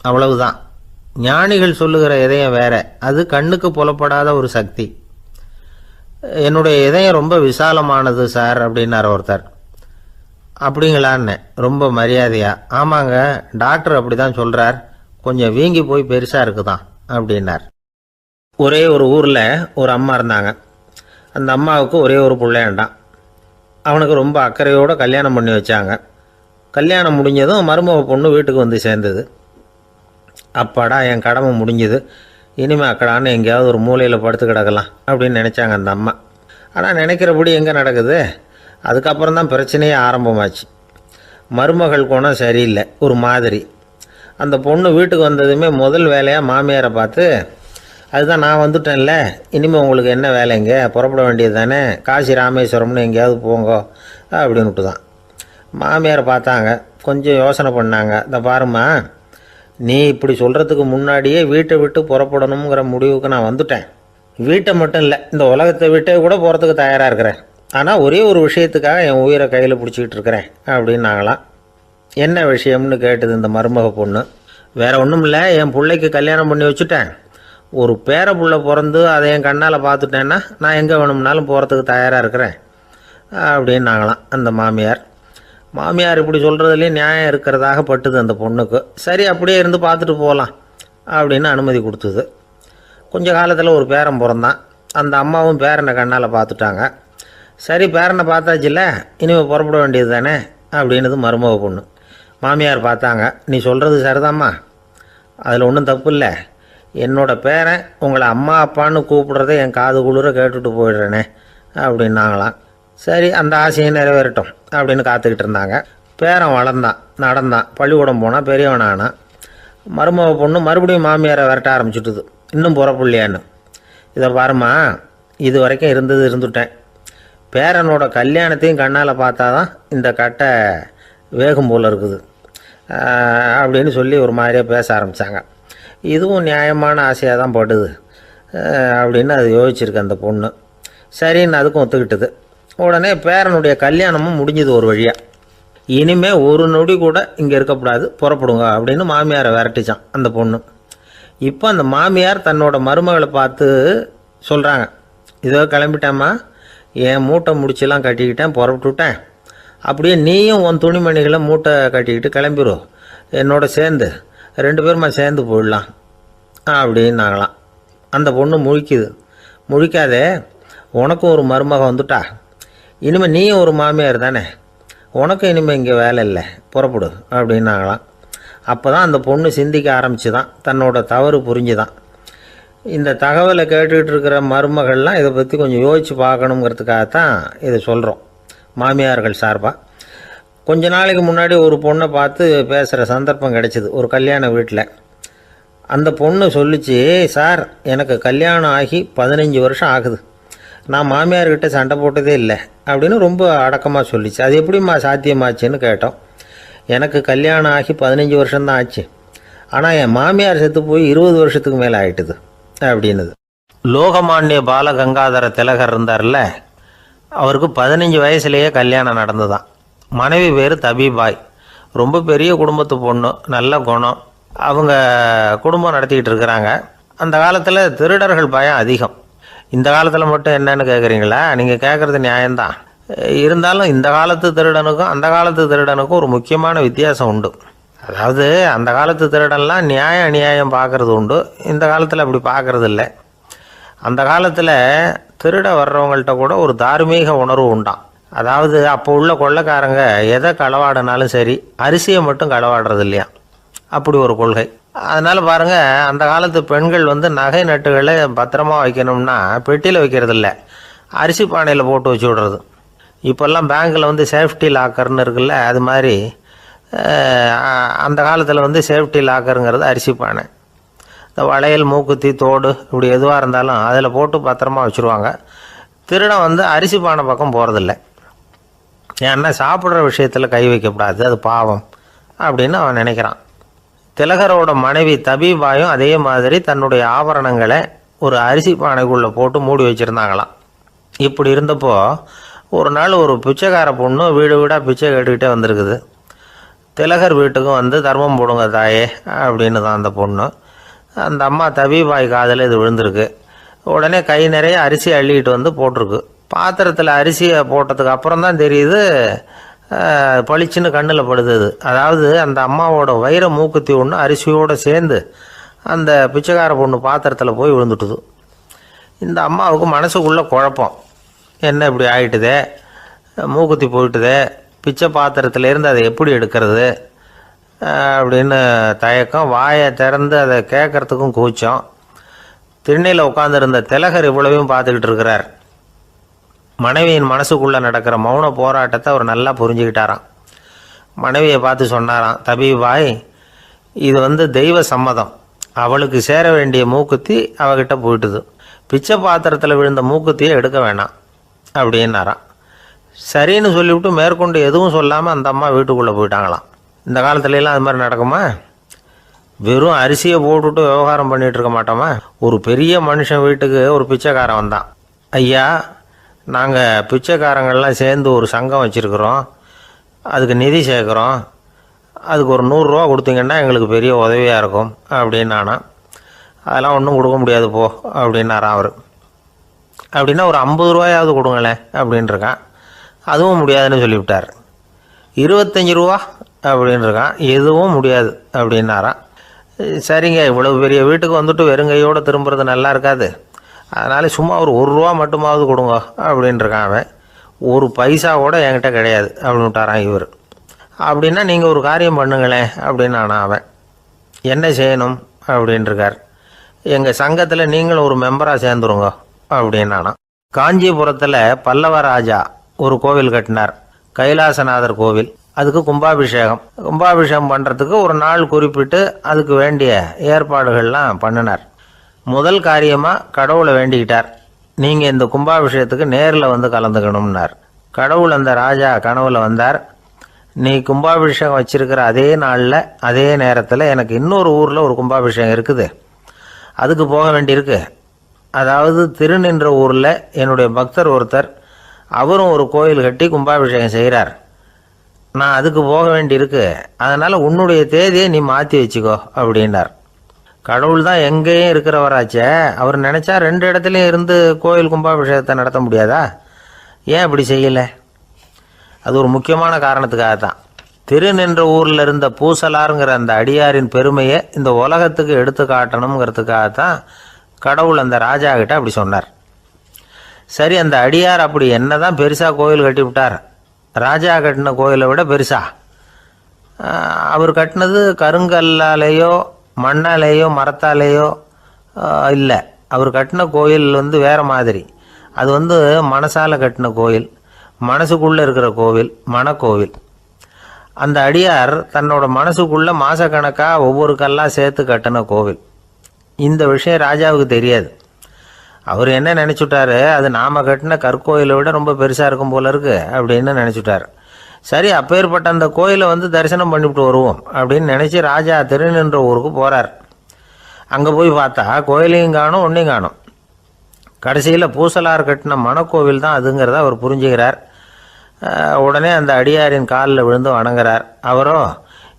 அவ்வளவுதான். ஞானிகள் சொல்லுகிற இதயம் வேற, அது கண்ணுக்கு புலப்படாத ஒரு சக்தி. என்னுடைய இதயம் ரொம்ப விசாலமானது சார் அப்படின்னார் ஒருத்தர். அப்படிங்களான்னு ரொம்ப மரியாதையா. ஆமாங்க, டாக்டர் அப்படி தான் சொல்கிறார், கொஞ்சம் வீங்கி போய் பெருசாக இருக்குதான் அப்படின்னார். ஒரே ஒரு ஊரில் ஒரு அம்மா இருந்தாங்க. அந்த அம்மாவுக்கு ஒரே ஒரு பிள்ளையாண்டான். அவனுக்கு ரொம்ப அக்கறையோடு கல்யாணம் பண்ணி வச்சாங்க. கல்யாணம் முடிஞ்சதும் மருமக பொண்ணு வீட்டுக்கு வந்து சேர்ந்தது. அப்பாடா, என் கடமை முடிஞ்சுது, இனிமேல் அக்கடான்னு எங்கேயாவது ஒரு மூலையில் படுத்து கிடக்கலாம் அப்படின்னு நினச்சாங்க அந்த அம்மா. ஆனால் நினைக்கிறபடி எங்கே நடக்குது? அதுக்கப்புறம் தான் பிரச்சனையே ஆரம்பமாச்சு. மருமகள் குணம் சரியில்லை, ஒரு மாதிரி. அந்த பொண்ணு வீட்டுக்கு வந்ததுமே முதல் வேலையாக மாமியாரை பார்த்து, அதுதான் நான் வந்துட்டேன்ல, இனிமேல் உங்களுக்கு என்ன வேலைங்க, புறப்பட வேண்டியது தானே, காசி ராமேஸ்வரம்னு எங்கேயாவது போங்கோ அப்படின்னுட்டு தான். மாமியாரை பார்த்தாங்க, கொஞ்சம் யோசனை பண்ணாங்க. இந்த பாருமா, நீ இப்படி சொல்கிறதுக்கு முன்னாடியே வீட்டை விட்டு புறப்படணுங்கிற முடிவுக்கு நான் வந்துட்டேன். வீட்டை மட்டும் இல்லை, இந்த உலகத்தை விட்டே கூட போகிறதுக்கு தயாராக இருக்கிறேன். ஆனால் ஒரே ஒரு விஷயத்துக்காக என் உயிரை கையில் பிடிச்சிக்கிட்டு இருக்கிறேன் அப்படின்னாங்களாம். என்ன விஷயம்னு கேட்டது இந்த மருமக பொண்ணு. வேறு ஒன்றும் இல்லை, என் பிள்ளைக்கு கல்யாணம் பண்ணி வச்சுட்டேன். ஒரு பேர புள்ள பிறந்து அதை என் கண்ணால் பார்த்துட்டேன்னா நான் எங்கே வேணும்னாலும் போகிறதுக்கு தயாராக இருக்கிறேன் அப்படின்னாங்களாம் அந்த மாமியார். மாமியார் இப்படி சொல்கிறதுலேயும் நியாயம் இருக்கிறதாக பட்டுது அந்த பொண்ணுக்கு. சரி, அப்படியே இருந்து பார்த்துட்டு போகலாம் அப்படின்னு அனுமதி கொடுத்தது. கொஞ்ச காலத்தில் ஒரு பேரன் பிறந்தான். அந்த அம்மாவும் பேரனை கண்ணால் பார்த்துட்டாங்க. சரி, பேரனை பார்த்தாச்சுல்ல, இனிமேல் புறப்பட வேண்டியது தானே அப்படின்னது மருமக பொண்ணு. மாமியார் பார்த்தாங்க. நீ சொல்கிறது சரிதாம்மா, அதில் ஒன்றும் தப்பு இல்லை. என்னோட பேரன் உங்களை அம்மா அப்பான்னு கூப்பிடுறதை என் காது குளிர கேட்டுட்டு போயிடுறேனே அப்படின்னாங்களாம். சரி, அந்த ஆசையை நிறைவேறட்டும் அப்படின்னு காத்துக்கிட்டு இருந்தாங்க. பேரன் வளர்ந்தான், நடந்தான், பள்ளிக்கூடம் போனால், பெரியவனானான். மருமக பொண்ணு மறுபடியும் மாமியாரை விரட்ட ஆரம்பிச்சுட்டுது, இன்னும் புறப்படலையான்னு. இதை பாருமா, இது வரைக்கும் இருந்துட்டேன். பேரனோட கல்யாணத்தையும் கண்ணால் பார்த்தா தான் இந்த கட்டை வேகும் போல் இருக்குது அப்படின்னு சொல்லி ஒரு மாதிரியாக பேச ஆரம்பித்தாங்க. இதுவும் நியாயமான ஆசையாக தான் படுது அப்படின்னு அது யோசிச்சிருக்கு அந்த பொண்ணு. சரின்னு அதுக்கும் ஒத்துக்கிட்டது. உடனே பேரனுடைய கல்யாணமும் முடிஞ்சது ஒரு வழியாக. இனிமேல் ஒரு நொடி கூட இங்கே இருக்கக்கூடாது, புறப்படுங்க அப்படின்னு மாமியாரை விரட்டிச்சான் அந்த பொண்ணு. இப்போ அந்த மாமியார் தன்னோட மருமகளை பார்த்து சொல்கிறாங்க, இதோ கிளம்பிட்டேம்மா, என் மூட்டை முடிச்செல்லாம் கட்டிக்கிட்டேன், புறப்பட்டுவிட்டேன். அப்படியே நீயும் உன் துணிமணிகளை மூட்டை கட்டிக்கிட்டு கிளம்பிடும், என்னோட சேர்ந்து 2 பேருமா சேர்ந்து போயிடலாம் அப்படின்னாங்களாம். அந்த பொண்ணு முழிக்குது. முழிக்காதே, உனக்கும் ஒரு மருமக வந்துட்டா, இனிமேல் நீயும் ஒரு மாமியார் தானே, உனக்கும் இனிமேல் இங்கே வேலை இல்லை, புறப்படு அப்படின்னாங்களாம். அப்போ தான் அந்த பொண்ணு சிந்திக்க ஆரம்பிச்சுதான், தன்னோட தவறு புரிஞ்சுதான். இந்த தகவலை கேட்டுக்கிட்டு இருக்கிற மருமகள்லாம் இதை பற்றி கொஞ்சம் யோசித்து பார்க்கணுங்கிறதுக்காகத்தான் இதை சொல்கிறோம் மாமியார்கள் சார்பாக. கொஞ்ச நாளைக்கு முன்னாடி ஒரு பொண்ணை பார்த்து பேசுகிற சந்தர்ப்பம் கிடைச்சிது ஒரு கல்யாண வீட்டில். அந்த பொண்ணு சொல்லிச்சு, சார் எனக்கு கல்யாணம் ஆகி 15 வருஷம் ஆகுது, நான் மாமியார்கிட்ட சண்டை போட்டதே இல்லை அப்படின்னு ரொம்ப அடக்கமாக சொல்லிச்சு. அது எப்படிம்மா சாத்தியமாச்சுன்னு கேட்டோம். எனக்கு கல்யாணம் ஆகி 15 வருஷம்தான் ஆச்சு, ஆனால் என் மாமியார் செத்து போய் 20 வருஷத்துக்கு மேலே ஆயிட்டுது அப்படின்னுது. லோகமானிய பாலகங்காதர திலகர் இருந்தார்ல, அவருக்கு 15 வயசுலேயே கல்யாணம் நடந்துதான். மனைவி பேர் தபிபாய். ரொம்ப பெரிய குடும்பத்து பொண்ணு, நல்ல குணம். அவங்க குடும்பம் நடத்திக்கிட்டு இருக்கிறாங்க. அந்த காலத்தில் திருடர்கள் பயம் அதிகம். இந்த காலத்தில் மட்டும் என்னன்னு கேட்குறீங்களா? நீங்கள் கேட்குறது நியாயம்தான். இருந்தாலும் இந்த காலத்து திருடனுக்கும் அந்த காலத்து திருடனுக்கும் ஒரு முக்கியமான வித்தியாசம் உண்டு. அதாவது அந்த காலத்து திருடன்லாம் நியாயம் அநியாயம் பார்க்குறது உண்டு, இந்த காலத்தில் அப்படி பார்க்குறது இல்லை. அந்த காலத்தில் திருட வர்றவங்கள்ட்ட கூட ஒரு தார்மீக உணர்வு உண்டாம். அதாவது அப்போ உள்ள கொள்ளைக்காரங்க எதை களவாடினாலும் சரி, அரிசியை மட்டும் களவாடுறது இல்லையா, அப்படி ஒரு கொள்கை. அதனால் பாருங்கள், அந்த காலத்து பெண்கள் நகை நட்டுகளை பத்திரமா வைக்கணும்னா பெட்டியில் வைக்கிறது இல்லை, அரிசி பானையில் போட்டு வச்சு விடுறது. இப்போல்லாம் பேங்க்கில் சேஃப்டி லாக்கர்னு இருக்குல்ல, அது மாதிரி அந்த காலத்தில் சேஃப்டி லாக்கருங்கிறது அரிசி பானை. இந்த வளையல், மூக்குத்தி, தோடு இப்படி எதுவாக இருந்தாலும் அதில் போட்டு பத்திரமா வச்சுருவாங்க. திருடன் அரிசி பானை பக்கம் போகிறதில்ல. ஏன்னா சாப்பிட்ற விஷயத்தில் கை வைக்கக்கூடாது, அது பாவம் அப்படின்னு அவன் நினைக்கிறான். திலகரோட மனைவி தபிபாயும் அதே மாதிரி தன்னுடைய ஆபரணங்களை ஒரு அரிசி பானைக்குள்ளே போட்டு மூடி வச்சுருந்தாங்களாம். இப்படி இருந்தப்போ ஒரு நாள் ஒரு பிச்சைக்கார பொண்ணு வீடு வீடாக பிச்சை கேட்டுக்கிட்டே வந்திருக்குது. திலகர் வீட்டுக்கும் தர்மம் போடுங்க தாயே அப்படின்னு தான் அந்த பொண்ணு. அந்த அம்மா தபிபாய் காதில் இது விழுந்திருக்கு. உடனே கை நிறைய அரிசி அள்ளிக்கிட்டு போட்டிருக்கு. பாத்திரத்தில் அரிசியை போட்டதுக்கு அப்புறம் தான் தெரியுது, பளிச்சுன்னு கண்ணில் படுது. அதாவது அந்த அம்மாவோட வைர மூக்குத்தி ஒன்று அரிசியோடு சேர்ந்து அந்த பிச்சைக்கார பொண்ணு பாத்திரத்தில் போய் விழுந்துட்டுது. இந்த அம்மாவுக்கு மனசுக்குள்ளே குழப்பம், என்ன இப்படி ஆகிட்டுதே, மூக்குத்தி போயிட்டுதே, பிச்சை பாத்திரத்துலேருந்து அதை எப்படி எடுக்கிறது அப்படின்னு தயக்கம். வாயை திறந்து அதை கேட்குறதுக்கும் கூச்சம். திண்ணையில் உட்காந்துருந்த திலகர் இவ்வளவையும் பார்த்துக்கிட்டு இருக்கிறார். மனைவியின் மனசுக்குள்ளே நடக்கிற மௌன போராட்டத்தை அவர் நல்லா புரிஞ்சுக்கிட்டாராம். மனைவியை பார்த்து சொன்னாராம், தபிபாய், இது தெய்வ சம்மதம், அவளுக்கு சேர வேண்டிய மூக்குத்தி அவகிட்ட போயிட்டுது, பிச்சை பாத்திரத்தில் விழுந்த மூக்குத்தியை எடுக்க வேணாம் அப்படின்னாராம். சரின்னு சொல்லிவிட்டு மேற்கொண்டு எதுவும் சொல்லாமல் அந்த அம்மா வீட்டுக்குள்ளே போயிட்டாங்களாம். இந்த காலத்துலலாம் அது மாதிரி நடக்குமா? வெறும் அரிசியை போட்டுவிட்டு விவகாரம் பண்ணிகிட்டு இருக்க மாட்டோமா? ஒரு பெரிய மனுஷன் வீட்டுக்கு ஒரு பிச்சைக்காரன் வந்தான். ஐயா, நாங்கள் பிச்சைக்காரங்கள்லாம் சேர்ந்து ஒரு சங்கம் வச்சுருக்குறோம், அதுக்கு நிதி சேர்க்குறோம், அதுக்கு ஒரு 100 ரூபா கொடுத்தீங்கன்னா எங்களுக்கு பெரிய உதவியாக இருக்கும் அப்படின்னானா. அதெல்லாம் ஒன்றும் கொடுக்க முடியாது போ அப்படின்னாரான் அவர். அப்படின்னா ஒரு 50 ரூபாயாவது கொடுங்களேன் அப்படின்ட்டுருக்கான். அதுவும் முடியாதுன்னு சொல்லிவிட்டார். 25 ரூபா அப்படின்ட்டுருக்கான். எதுவும் முடியாது அப்படின்னாரான். சரிங்க, இவ்வளவு பெரிய வீட்டுக்கு வந்துட்டு வெறுங்கையோடு திரும்புறது நல்லா இருக்காது, அதனால சும்மா ஒரு ரூபா மட்டுமாவது கொடுங்க அப்படின்ட்டுருக்கான் அவன். ஒரு பைசா கூட என்கிட்ட கிடையாது அப்படின்னு விட்டாரான் இவர். அப்படின்னா நீங்கள் ஒரு காரியம் பண்ணுங்களேன் அப்படின்னு அவன். என்ன செய்யணும் அப்படின்ட்டுருக்கார். எங்கள் சங்கத்தில் நீங்களும் ஒரு மெம்பராக சேர்ந்துருங்க அப்படின்னானா. காஞ்சிபுரத்தில் பல்லவ ராஜா ஒரு கோவில் கட்டினார், கைலாசநாதர் கோவில். அதுக்கு கும்பாபிஷேகம் பண்ணுறதுக்கு ஒரு நாள் குறிப்பிட்டு அதுக்கு வேண்டிய ஏற்பாடுகள்லாம் பண்ணினார். முதல் காரியமாக கடவுளை வேண்டிக்கிட்டார், நீங்கள் இந்த கும்பாபிஷேகத்துக்கு நேரில் வந்து கலந்துக்கணும்னார். கடவுள் அந்த ராஜா கனவுல வந்தார். நீ கும்பாபிஷேகம் வச்சிருக்கிற அதே நாளில் அதே நேரத்தில் எனக்கு இன்னொரு ஊரில் ஒரு கும்பாபிஷேகம் இருக்குது, அதுக்கு போக வேண்டியிருக்கு. அதாவது திருநின்ற ஊரில் என்னுடைய பக்தர் ஒருத்தர், அவரும் ஒரு கோயில் கட்டி கும்பாபிஷேகம் செய்கிறார், நான் அதுக்கு போக வேண்டியிருக்கு, அதனால் உன்னுடைய தேதியை நீ மாற்றி வச்சுக்கோ அப்படின்னார். கடவுள் தான் எங்கேயும் இருக்கிறவராச்சே, அவர் நினச்சா 2 இடத்துலையும் இருந்து கோயில் கும்பாபிஷேகத்தை நடத்த முடியாதா? ஏன் அப்படி செய்யலை? அது ஒரு முக்கியமான காரணத்துக்காக தான். திருநின்ற ஊரில் இருந்த பூசலாருங்கிற அந்த அடியாரின் பெருமையை இந்த உலகத்துக்கு எடுத்து காட்டணுங்கிறதுக்காகத்தான் கடவுள் அந்த ராஜா கிட்ட அப்படி சொன்னார். சரி, அந்த அடியார் அப்படி என்னதான் பெருசாக கோயில் கட்டி விட்டார்? ராஜா கட்டின கோயிலை விட பெருசா? அவர் கட்டினது கருங்கல்லாலேயோ மண்ணாலேயோ மரத்தாலேயோ இல்லை. அவர் கட்டின கோயில் வேறு மாதிரி. அது மனசால கட்டின கோயில், மனசுக்குள்ளே இருக்கிற கோவில், மனக்கோவில். அந்த அடியார் தன்னோட மனசுக்குள்ளே மாதக்கணக்காக ஒவ்வொரு கல்லாக சேர்த்து கட்டின கோவில். இந்த விஷயம் ராஜாவுக்கு தெரியாது. அவர் என்ன நினச்சுட்டாரு, அது நாம் கட்டின கற்கோயிலை விட ரொம்ப பெருசாக இருக்கும் போல இருக்கு அப்படின்னு நினச்சிட்டார். சரி, அப்பேற்பட்ட அந்த கோயிலை தரிசனம் பண்ணிவிட்டு வருவோம் அப்படின்னு நினச்சி ராஜா திருநின்ற ஊருக்கு போகிறார். அங்கே போய் பார்த்தா கோயிலையும் காணும், ஒன்றையும் காணும். கடைசியில் பூசலார் கட்டின மனக்கோவில் தான் அதுங்கிறத அவர் புரிஞ்சுக்கிறார். உடனே அந்த அடியாரின் காலில் விழுந்து வணங்குறார். அவரோ,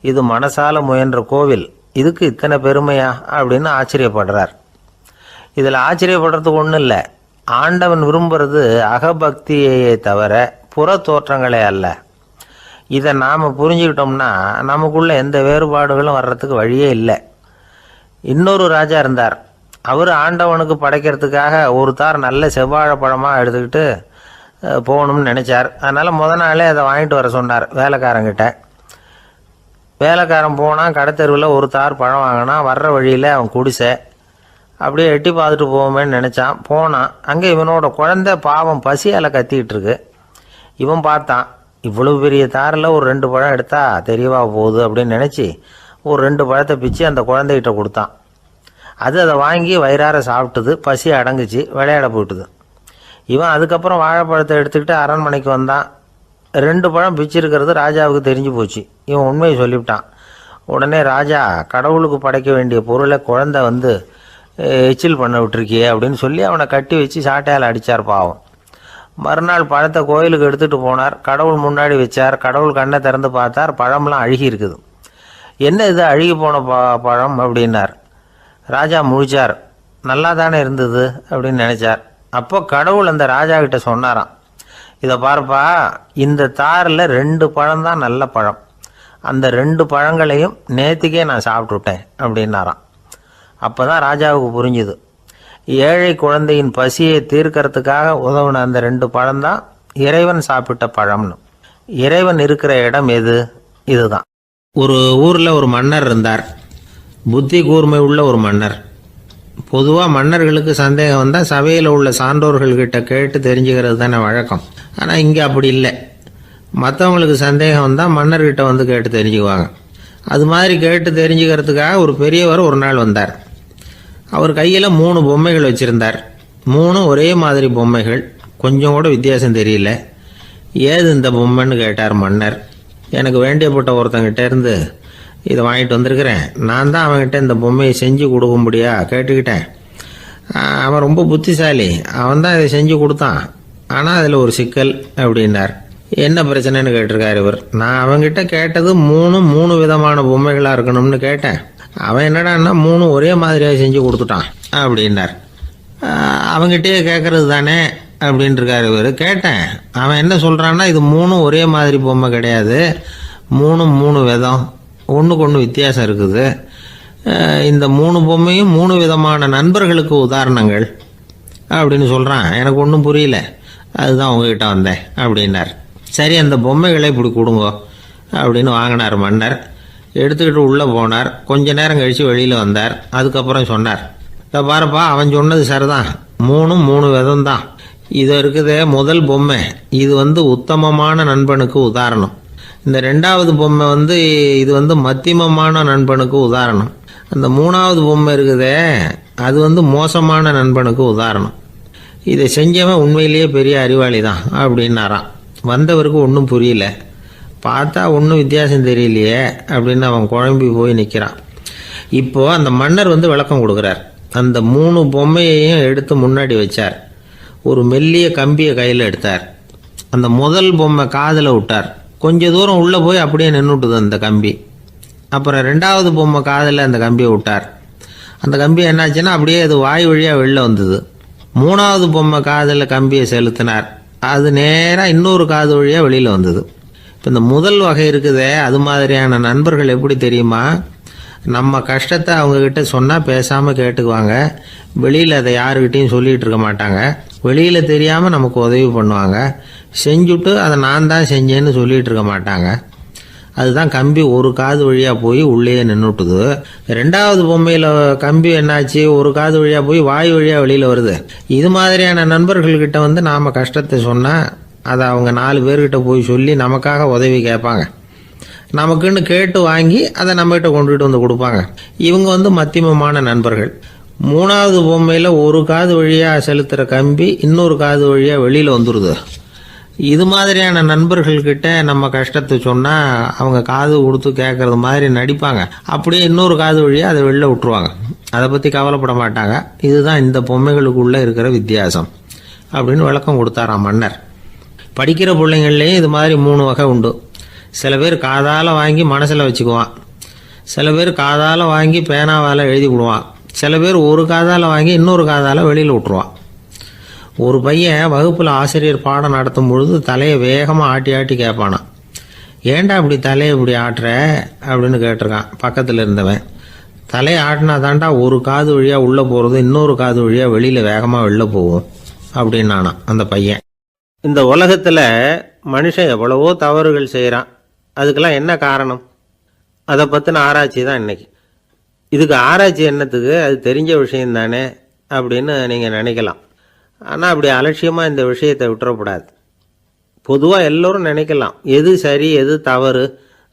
இது மனசால முயன்ற கோவில், இதுக்கு இத்தனை பெருமையா அப்படின்னு ஆச்சரியப்படுறார். இதில் ஆச்சரியப்படுறதுக்கு ஒன்றும் இல்லை. ஆண்டவன் விரும்புறது அகபக்தியையே தவிர புற தோற்றங்களே அல்ல. இதை நாம் புரிஞ்சுக்கிட்டோம்னா நமக்குள்ள எந்த வேறுபாடுகளும் வர்றதுக்கு வழியே இல்லை. இன்னொரு ராஜா இருந்தார். அவர் ஆண்டவனுக்கு படைக்கிறதுக்காக ஒரு தார் நல்ல செவ்வாழை பழமாக எடுத்துக்கிட்டு போகணும்னு நினச்சார். அதனால் நாளே அதை வாங்கிட்டு வர சொன்னார் வேலைக்காரங்கிட்ட. வேலைக்காரன் போனால் கடைத்தெருவில் ஒரு தார் பழம் வாங்கினான். வர்ற வழியில் அவன் குடிசை. அப்படியே எட்டி பார்த்துட்டு போவோமேன்னு நினச்சான். போனான். அங்கே இவனோட குழந்தை பாவம் பசியால் கத்திக்கிட்டு இருக்கு. இவன் பார்த்தான், இவ்வளவு பெரிய தாரில் ஒரு 2 பழம் எடுத்தா தெரியவா போகுது அப்படின்னு நினச்சி ஒரு 2 பழத்தை பிச்சு அந்த குழந்தைகிட்ட கொடுத்தான். அது அதை வாங்கி வயிறார சாப்பிட்டுது. பசி அடங்குச்சு, விளையாட போயிட்டுது. இவன் அதுக்கப்புறம் வாழைப்பழத்தை எடுத்துக்கிட்டு அரண்மனைக்கு வந்தான். 2 பழம் பிச்சிருக்கிறது ராஜாவுக்கு தெரிஞ்சு போச்சு. இவன் உண்மையை சொல்லிவிட்டான். உடனே ராஜா, கடவுளுக்கு படைக்க வேண்டிய பொருளை குழந்தை எச்சில் பண்ண விட்டுருக்கியே அப்படின்னு சொல்லி அவனை கட்டி வச்சு சாட்டையால் அடித்தார் பாவம். மறுநாள் பழத்தை கோயிலுக்கு எடுத்துகிட்டு போனார். கடவுள் முன்னாடி வச்சார். கடவுள் கண்ணை திறந்து பார்த்தார், பழம்லாம் அழுகி இருக்குது. என்ன இது அழுகி போன பழம் அப்படின்னார். ராஜா முழிச்சார். நல்லா தானே இருந்தது அப்படின்னு நினச்சார். அப்போ கடவுள் அந்த ராஜா கிட்ட சொன்னாராம், இதை பார்ப்பா, இந்த தாரில் 2 பழம் தான் நல்ல பழம், அந்த 2 பழங்களையும் நேற்றுக்கே நான் சாப்பிட்டுட்டேன் அப்படின்னாராம். அப்போ தான் ராஜாவுக்கு புரிஞ்சுது, ஏழை குழந்தையின் பசியை தீர்க்கறதுக்காக உதவுன அந்த 2 பழம்தான் இறைவன் சாப்பிட்ட பழம்னு. இறைவன் இருக்கிற இடம் எது? இதுதான். ஒரு ஊரில் ஒரு மன்னர் இருந்தார். புத்தி கூர்மை உள்ள ஒரு மன்னர். பொதுவாக மன்னர்களுக்கு சந்தேகம் வந்தால் சபையில் உள்ள சான்றோர்கள்கிட்ட கேட்டு தெரிஞ்சுக்கிறது தானே வழக்கம். ஆனால் இங்கே அப்படி இல்லை. மற்றவங்களுக்கு சந்தேகம் வந்தால் மன்னர்கிட்ட கேட்டு தெரிஞ்சுக்குவாங்க. அது மாதிரி கேட்டு தெரிஞ்சுக்கிறதுக்காக ஒரு பெரியவர் ஒரு நாள் வந்தார். அவர் கையில் 3 பொம்மைகள் வச்சுருந்தார். 3 ஒரே மாதிரி பொம்மைகள், கொஞ்சம் கூட வித்தியாசம் தெரியல. ஏது இந்த பொம்மைன்னு கேட்டார் மன்னர். எனக்கு வேண்டியப்பட்ட ஒருத்தங்கிட்ட இருந்து இதை வாங்கிட்டு வந்திருக்கிறேன், நான் தான் அவன்கிட்ட இந்த பொம்மையை செஞ்சு கொடுக்கும்படியா கேட்டுக்கிட்டேன். அவன் ரொம்ப புத்திசாலி, அவன் தான் இதை செஞ்சு கொடுத்தான். ஆனால் அதில் ஒரு சிக்கல் அப்படின்னார். என்ன பிரச்சனைன்னு கேட்டிருக்காரு இவர். நான் அவன்கிட்ட கேட்டது 3 விதமான பொம்மைகளாக இருக்கணும்னு கேட்டேன். அவன் என்னடான்னா 3 ஒரே மாதிரியாக செஞ்சு கொடுத்துட்டான் அப்படின்னார். அவங்ககிட்டயே கேட்கறது தானே அப்படின்ட்டுருக்காரு இவர். கேட்டேன், அவன் என்ன சொல்கிறான்னா, இது 3 ஒரே மாதிரி பொம்மை கிடையாது, 3 விதம், ஒன்றுக்கு ஒன்று வித்தியாசம் இருக்குது. இந்த 3 பொம்மையும் 3 விதமான நண்பர்களுக்கு உதாரணங்கள் அப்படின்னு சொல்கிறான். எனக்கு ஒன்றும் புரியல, அதுதான் உங்ககிட்ட வந்தேன் அப்படின்னார். சரி, அந்த பொம்மைகளை இப்படி கொடுங்கோ அப்படின்னு வாங்கினார் மன்னர். எடுத்துக்கிட்டு உள்ளே போனார். கொஞ்ச நேரம் கழித்து வெளியில் வந்தார். அதுக்கப்புறம் சொன்னார், இதை பாருப்பா, அவன் சொன்னது சரிதான், 3 விதம்தான். இது இருக்குதே முதல் பொம்மை, இது உத்தமமான நண்பனுக்கு உதாரணம். இந்த 2வது பொம்மை இது மத்தியமமான நண்பனுக்கு உதாரணம். அந்த 3வது பொம்மை இருக்குதே அது மோசமான நண்பனுக்கு உதாரணம். இதை செஞ்சவன் உண்மையிலேயே பெரிய அறிவாளி தான் அப்படின்னாராம். வந்தவருக்கு ஒன்றும் புரியல. பார்த்தா ஒன்றும் வித்தியாசம் தெரியலையே அப்படின்னு அவன் குழம்பி போய் நிற்கிறான். இப்போது அந்த மன்னர் விளக்கம் கொடுக்குறார். அந்த 3 பொம்மையையும் எடுத்து முன்னாடி வச்சார். ஒரு மெல்லிய கம்பியை கையில் எடுத்தார். அந்த முதல் பொம்மை காதில் விட்டார். கொஞ்ச தூரம் உள்ளே போய் அப்படியே நின்றுட்டுது அந்த கம்பி. அப்புறம் 2வது பொம்மை காதில் அந்த கம்பியை விட்டார். அந்த கம்பி என்னாச்சுன்னா அப்படியே அது வாய் வழியாக வெளில வந்தது. 3வது பொம்மை காதில் கம்பியை செலுத்தினார். அது நேராக இன்னொரு காது வழியாக வெளியில் வந்தது. இப்போ இந்த முதல் வகை இருக்குதே, அது மாதிரியான நண்பர்கள் எப்படி தெரியுமா? நம்ம கஷ்டத்தை அவங்கக்கிட்ட சொன்னால் பேசாமல் கேட்டுக்குவாங்க. வெளியில் அதை யாருக்கிட்டையும் சொல்லிகிட்டு இருக்க மாட்டாங்க. வெளியில் தெரியாமல் நமக்கு உதவி பண்ணுவாங்க. செஞ்சுட்டு அதை நான் தான் செஞ்சேன்னு சொல்லிகிட்டு இருக்க மாட்டாங்க. அதுதான் கம்பி ஒரு காது வழியாக போய் உள்ளே நின்றுட்டுது. 2வது பொம்மையில் கம்பி என்னாச்சு, ஒரு காது வழியாக போய் வாய் வழியாக வெளியில் வருது. இது மாதிரியான நண்பர்கள்கிட்ட நாம் கஷ்டத்தை சொன்னால் அதை அவங்க 4 பேர்கிட்ட போய் சொல்லி நமக்காக உதவி கேட்பாங்க. நமக்குன்னு கேட்டு வாங்கி அதை நம்மகிட்ட கொண்டுகிட்டு கொடுப்பாங்க. இவங்க மத்தியமமான நண்பர்கள். 3வது பொம்மையில் ஒரு காது வழியாக செலுத்துகிற கம்பி இன்னொரு காது வழியாக வெளியில் வந்துடுது. இது மாதிரியான நண்பர்கள்கிட்ட நம்ம கஷ்டத்தை சொன்னால் அவங்க காது கொடுத்து கேட்கறது மாதிரி நடிப்பாங்க. அப்படியே இன்னொரு காது வழியாக அதை வெளில விட்டுருவாங்க. அதை பற்றி கவலைப்பட மாட்டாங்க. இதுதான் இந்த பொம்மைகளுக்குள்ளே இருக்கிற வித்தியாசம் அப்படின்னு விளக்கம் கொடுத்தாராம் மன்னர். படிக்கிற பிள்ளைங்கள்லேயும் இது மாதிரி 3 வகை உண்டு. சில பேர் காதால் வாங்கி மனசில் வச்சுக்குவான். சில பேர் காதால் வாங்கி பேனாவால் எழுதி விடுவான். சில பேர் ஒரு காதால் வாங்கி இன்னொரு காதால் வெளியில் விட்டுருவான். ஒரு பையன் வகுப்பில் ஆசிரியர் பாடம் நடத்தும் பொழுது தலையை வேகமாக ஆட்டி ஆட்டி கேட்பானான். ஏன்டா இப்படி தலையை இப்படி ஆட்டுற அப்படின்னு கேட்டிருக்கான் பக்கத்தில் இருந்தவன். தலையை ஆட்டினா தாண்டா ஒரு காது வழியாக உள்ளே போகிறது, இன்னொரு காது வழியாக வெளியில் வேகமாக வெளில போகும் அப்படின்னானா அந்த பையன். இந்த உலகத்தில் மனுஷன் எவ்வளவோ தவறுகள் செய்கிறான். அதுக்கெல்லாம் என்ன காரணம்? அதை பற்றின ஆராய்ச்சி தான் இன்றைக்கி. இதுக்கு ஆராய்ச்சி என்னத்துக்கு, அது தெரிஞ்ச விஷயம் தானே அப்படின்னு நீங்கள் நினைக்கலாம். ஆனால் அப்படி அலட்சியமாக இந்த விஷயத்தை விட்டுறக்கூடாது. பொதுவாக எல்லோரும் நினைக்கலாம் எது சரி எது தவறு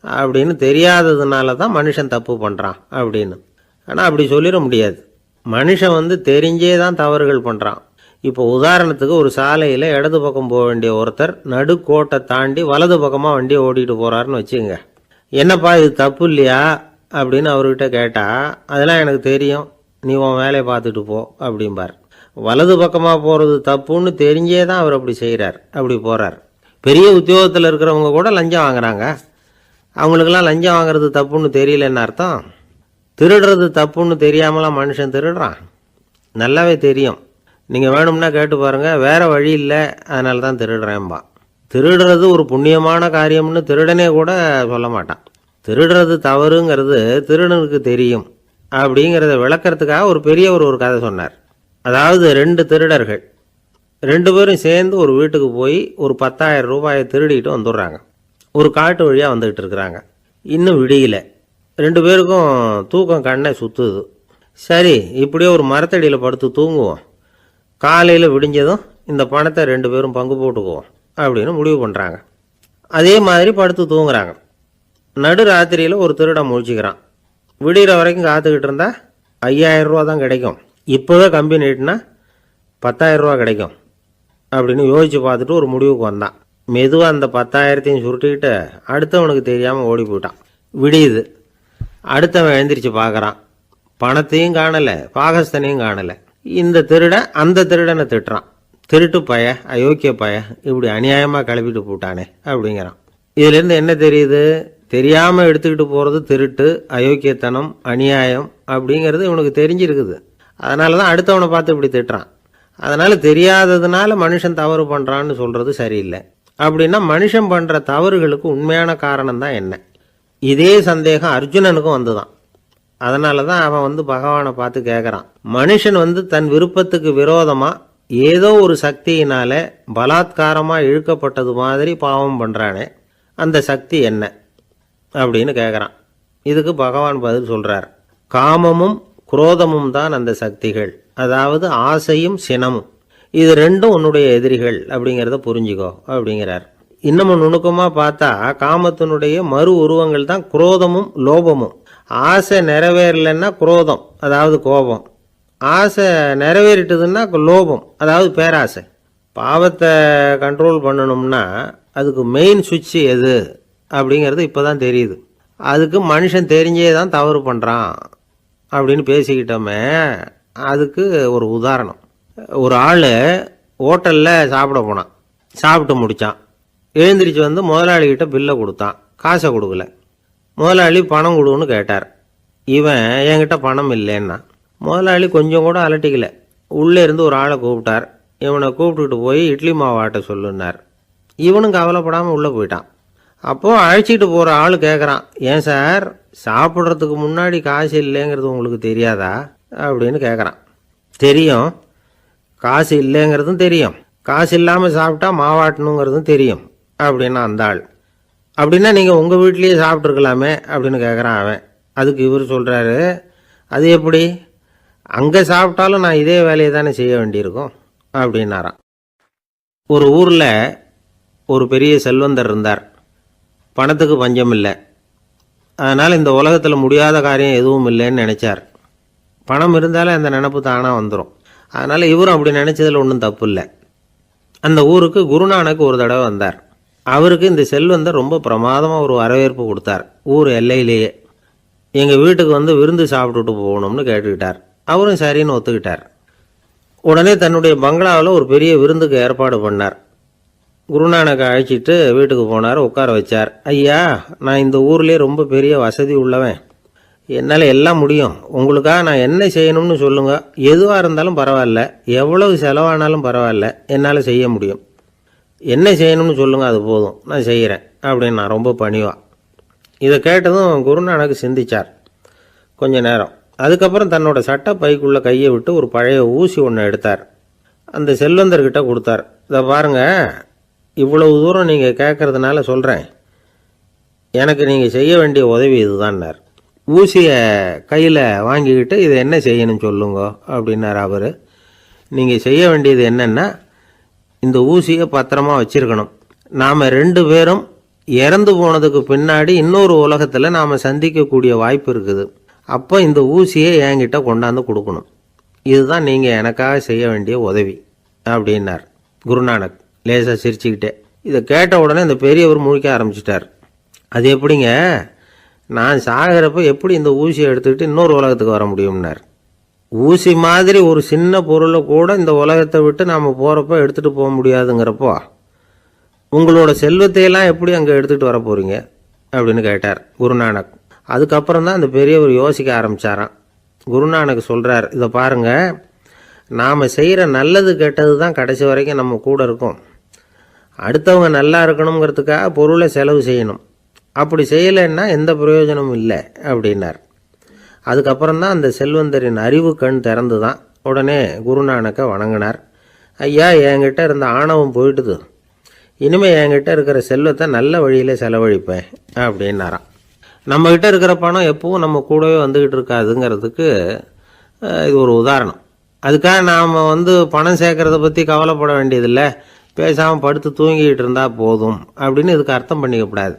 அப்படின்னு தெரியாததுனால தான் மனுஷன் தப்பு பண்ணுறான் அப்படின்னு. ஆனால் அப்படி சொல்லிட முடியாது. மனுஷன் தெரிஞ்சே தான் தவறுகள் பண்ணுறான். இப்போ உதாரணத்துக்கு ஒரு சாலையில் இடது பக்கம் போக வேண்டிய ஒருத்தர் நடுக்கோட்டை தாண்டி வலது பக்கமாக வண்டியை ஓட்டிகிட்டு போகிறாருன்னு வச்சுங்க. என்னப்பா இது தப்பு இல்லையா அப்படின்னு அவர்கிட்ட கேட்டால், அதெல்லாம் எனக்கு தெரியும், நீ உன் வேலையை பார்த்துட்டு போ அப்படிம்பார். வலது பக்கமாக போகிறது தப்புன்னு தெரிஞ்சே தான் அவர் அப்படி செய்கிறார், அப்படி போகிறார். பெரிய உத்தியோகத்தில் இருக்கிறவங்க கூட லஞ்சம் வாங்குறாங்க. அவங்களுக்கெல்லாம் லஞ்சம் வாங்குறது தப்புன்னு தெரியலன்னு அர்த்தம். திருடுறது தப்புன்னு தெரியாமலாம் மனுஷன் திருடுறான். நல்லாவே தெரியும். நீங்கள் வேணும்னா கேட்டு பாருங்கள், வேறு வழி இல்லை அதனால தான் திருடுறேன்பா. திருடுறது ஒரு புண்ணியமான காரியம்னு திருடனே கூட சொல்ல மாட்டான். திருடுறது தவறுங்கிறது திருடனுக்கு தெரியும் அப்படிங்கிறத விளக்கிறதுக்காக ஒரு பெரியவர் ஒரு கதை சொன்னார். அதாவது 2 திருடர்கள் 2 பேரும் சேர்ந்து ஒரு வீட்டுக்கு போய் ஒரு 10,000 ரூபாயை திருடிட்டு வந்துடுறாங்க. ஒரு காட்டு வழியாக வந்துக்கிட்டு இருக்கிறாங்க. இன்னும் விடியல. 2 பேருக்கும் தூக்கம் கண்ணை சுற்றுது. சரி, இப்படியே ஒரு மரத்தடியில் படுத்து தூங்குவோம், காலையில் விடிஞ்சதும் இந்த பணத்தை 2 பேரும் பங்கு போட்டுக்குவோம் அப்படின்னு முடிவு பண்ணுறாங்க. அதே மாதிரி படுத்து தூங்குறாங்க. நடு ராத்திரியில் ஒரு திருடன் முழிச்சிக்கிறான். விடிகிற வரைக்கும் காத்துக்கிட்டு இருந்தால் 5,000 ரூபா தான் கிடைக்கும், இப்போவே கம்பி நீட்டினா 10,000 ரூபா கிடைக்கும் அப்படின்னு யோசித்து பார்த்துட்டு ஒரு முடிவுக்கு வந்தான். மெதுவாக அந்த 10,000த்தையும் சுருட்டிக்கிட்டு அடுத்தவனுக்கு தெரியாமல் ஓடி போயிட்டான். விடியுது. அடுத்தவன் எழுந்திரிச்சு பார்க்குறான். பணத்தையும் காணலை, பாகஸ்தனையும் காணலை. இந்த திருடன் அந்த திருடனை திட்டுறான். திருட்டு பய, அயோக்கிய பய, இப்படி அநியாயமாக கிளப்பிட்டு போட்டானே அப்படிங்கிறான். இதுலேருந்து என்ன தெரியுது? தெரியாமல் எடுத்துக்கிட்டு போகிறது திருட்டு, அயோக்கியத்தனம், அநியாயம் அப்படிங்கிறது இவனுக்கு தெரிஞ்சிருக்குது. அதனால தான் அடுத்தவனை பார்த்து இப்படி திட்டுறான். அதனால் தெரியாததுனால மனுஷன் தவறு பண்ணுறான்னு சொல்கிறது சரியில்லை. அப்படின்னா மனுஷன் பண்ணுற தவறுகளுக்கு உண்மையான காரணம் தான் என்ன? இதே சந்தேகம் அர்ஜுனனுக்கும் வந்துதான். அதனால தான் அவன் பகவானை பார்த்து கேட்குறான், மனுஷன் தன் விருப்பத்துக்கு விரோதமாக ஏதோ ஒரு சக்தியினால பலாத்காரமாக இழுக்கப்பட்டது மாதிரி பாவம் பண்ணுறானே, அந்த சக்தி என்ன அப்படின்னு கேட்குறான். இதுக்கு பகவான் பதில் சொல்கிறார், காமமும் குரோதமும் தான் அந்த சக்திகள், அதாவது ஆசையும் சினமும். இது ரெண்டும் உன்னுடைய எதிரிகள் அப்படிங்கிறத புரிஞ்சுக்கோ அப்படிங்கிறார். இன்னமும் நுணுக்கமாக பார்த்தா காமத்தினுடைய மறு உருவங்கள் தான் குரோதமும் லோபமும். ஆசை நிறைவேறலைன்னா குரோதம், அதாவது கோபம். ஆசை நிறைவேறிட்டதுன்னா லோபம், அதாவது பேராசை. பாவத்தை கண்ட்ரோல் பண்ணணும்னா அதுக்கு மெயின் சுவிட்ச் எது அப்படிங்கிறது இப்போ தான் தெரியுது. அதுக்கு மனுஷன் தெரிஞ்சே தான் தவறு பண்ணுறான் அப்படின்னு பேசிக்கிட்டோமே. அதுக்கு ஒரு உதாரணம், ஒரு ஆள் ஹோட்டலில் சாப்பிட போனான், சாப்பிட்டு முடித்தான், எழுந்திரிச்சு முதலாளிகிட்ட பில்லை கொடுத்தான், காசை கொடுக்கல. முதலாளி பணம் கொடுன்னு கேட்டார். இவன் என்கிட்ட பணம் இல்லைன்னா. முதலாளி கொஞ்சம் கூட அலட்டிக்கல, உள்ளே இருந்து ஒரு ஆளை கூப்பிட்டார். இவனை கூப்பிட்டுட்டு போய் இட்லி மாவு ஆட்ட சொல்லுன்னார். இவனும் கவலைப்படாமல் உள்ளே போயிட்டான். அப்போது அழைச்சிட்டு போகிற ஆள் கேட்குறான், ஏன் சார் சாப்பிட்றதுக்கு முன்னாடி காசு இல்லைங்கிறது உங்களுக்கு தெரியாதா அப்படின்னு கேட்குறான். தெரியும், காசு இல்லைங்கிறதும் தெரியும், காசு இல்லாமல் சாப்பிட்டா மாவாட்டணுங்கிறதும் தெரியும் அப்படின்னா அந்த ஆள். அப்படின்னா நீங்கள் உங்கள் வீட்லேயே சாப்பிட்ருக்கலாமே அப்படின்னு கேட்குறான் அவன். அதுக்கு இவர் சொல்கிறாரு, அது எப்படி, அங்கே சாப்பிட்டாலும் நான் இதே வேலையை தானே செய்ய வேண்டியிருக்கும் அப்படின்னாராம். ஒரு ஊரில் ஒரு பெரிய செல்வந்தர் இருந்தார். பணத்துக்கு பஞ்சம் இல்லை. அதனால் இந்த உலகத்தில் முடியாத காரியம் எதுவும் இல்லைன்னு நினச்சார். பணம் இருந்தாலும் அந்த நினப்பு தானாக வந்துடும். அதனால் இவரும் அப்படி நினச்சதில் ஒன்றும் தப்பு இல்லை. அந்த ஊருக்கு குருநானக் ஒரு தடவை வந்தார். அவருக்கு இந்த செல்வந்தர் ரொம்ப பிரமாதமாக ஒரு வரவேற்பு கொடுத்தார். ஊர் எல்லையிலேயே எங்கள் வீட்டுக்கு விருந்து சாப்பிட்டுட்டு போகணும்னு கேட்டுக்கிட்டார். அவரும் சரின்னு ஒத்துக்கிட்டார். உடனே தன்னுடைய பங்களாவில் ஒரு பெரிய விருந்துக்கு ஏற்பாடு பண்ணார். குருநானக்கை அழைச்சிட்டு வீட்டுக்கு போனார், உட்கார வச்சார். ஐயா, நான் இந்த ஊர்லேயே ரொம்ப பெரிய வசதி உள்ளவன், என்னால் எல்லாம் முடியும், உங்களுக்காக நான் என்ன செய்யணும்னு சொல்லுங்கள், எதுவாக இருந்தாலும் பரவாயில்ல, எவ்வளவு செலவானாலும் பரவாயில்ல, என்னால் செய்ய முடியும், என்ன செய்யணும்னு சொல்லுங்கள், அது போதும், நான் செய்கிறேன் அப்படின்னு நான் ரொம்ப பணிவா. இதை கேட்டதும் குருநானக் சிந்திச்சார் கொஞ்ச நேரம். அதுக்கப்புறம் தன்னோட சட்டை பைக்குள்ளே கையை விட்டு ஒரு பழைய ஊசி ஒன்று எடுத்தார். அந்த செல்வந்தர்கிட்ட கொடுத்தார். இதை பாருங்கள், இவ்வளவு தூரம் நீங்கள் கேட்கறதுனால சொல்கிறேன், எனக்கு நீங்கள் செய்ய வேண்டிய உதவி இதுதான்னார். ஊசியை கையில் வாங்கிக்கிட்டு இதை என்ன செய்யணும்னு சொல்லுங்க அப்படின்னார் அவர். நீங்கள் செய்ய வேண்டியது என்னென்னா, இந்த ஊசியை பத்திரமா வச்சிருக்கணும். நாம் 2 பேரும் இறந்து போனதுக்கு பின்னாடி இன்னொரு உலகத்தில் நாம் சந்திக்கக்கூடிய வாய்ப்பு இருக்குது. அப்போ இந்த ஊசியை என்கிட்ட கொண்டாந்து கொடுக்கணும். இதுதான் நீங்கள் எனக்காக செய்ய வேண்டிய உதவி அப்படின்னார் குருநானக் லேசாக சிரிச்சுக்கிட்டே. இதை கேட்ட உடனே இந்த பெரியவர் முழிக்க ஆரம்பிச்சிட்டார். அது எப்படிங்க, நான் சாகிறப்ப எப்படி இந்த ஊசியை எடுத்துக்கிட்டு இன்னொரு உலகத்துக்கு வர முடியும்னார். ஊசி மாதிரி ஒரு சின்ன பொருளை கூட இந்த உலகத்தை விட்டு நாம் போகிறப்ப எடுத்துகிட்டு போக முடியாதுங்கிறப்போ உங்களோட செல்வத்தையெல்லாம் எப்படி அங்கே எடுத்துகிட்டு வர போகிறீங்க அப்படின்னு கேட்டார் குருநானக். அதுக்கப்புறம் தான் அந்த பெரியவர் யோசிக்க ஆரம்பித்தாராம். குருநானக் சொல்கிறார், இதை பாருங்கள், நாம் செய்கிற நல்லது கெட்டது தான் கடைசி வரைக்கும் நம்ம கூட இருக்கும். அடுத்தவங்க நல்லா இருக்கணுங்கிறதுக்காக பொருளை செலவு செய்யணும், அப்படி செய்யலைன்னா எந்த பிரயோஜனமும் இல்லை அப்படின்னார். அதுக்கப்புறம் தான் அந்த செல்வந்தரின் அறிவு கண் திறந்து தான். உடனே குருநானக்கை வணங்கினார். ஐயா, என்கிட்ட இருந்த ஆணவம் போயிட்டுது, இனிமேல் என்கிட்ட இருக்கிற செல்வத்தை நல்ல வழியில் செலவழிப்பேன் அப்படின்னாராம். நம்மக்கிட்ட இருக்கிற பணம் எப்பவும் நம்ம கூடவே வந்துக்கிட்டு இருக்காதுங்கிறதுக்கு இது ஒரு உதாரணம். அதுக்காக நாம் பணம் சேர்க்கறத பற்றி கவலைப்பட வேண்டியதில்லை, பேசாமல் படுத்து தூங்கிக்கிட்டு இருந்தால் போதும் அப்படின்னு இதுக்கு அர்த்தம் பண்ணிக்கக்கூடாது.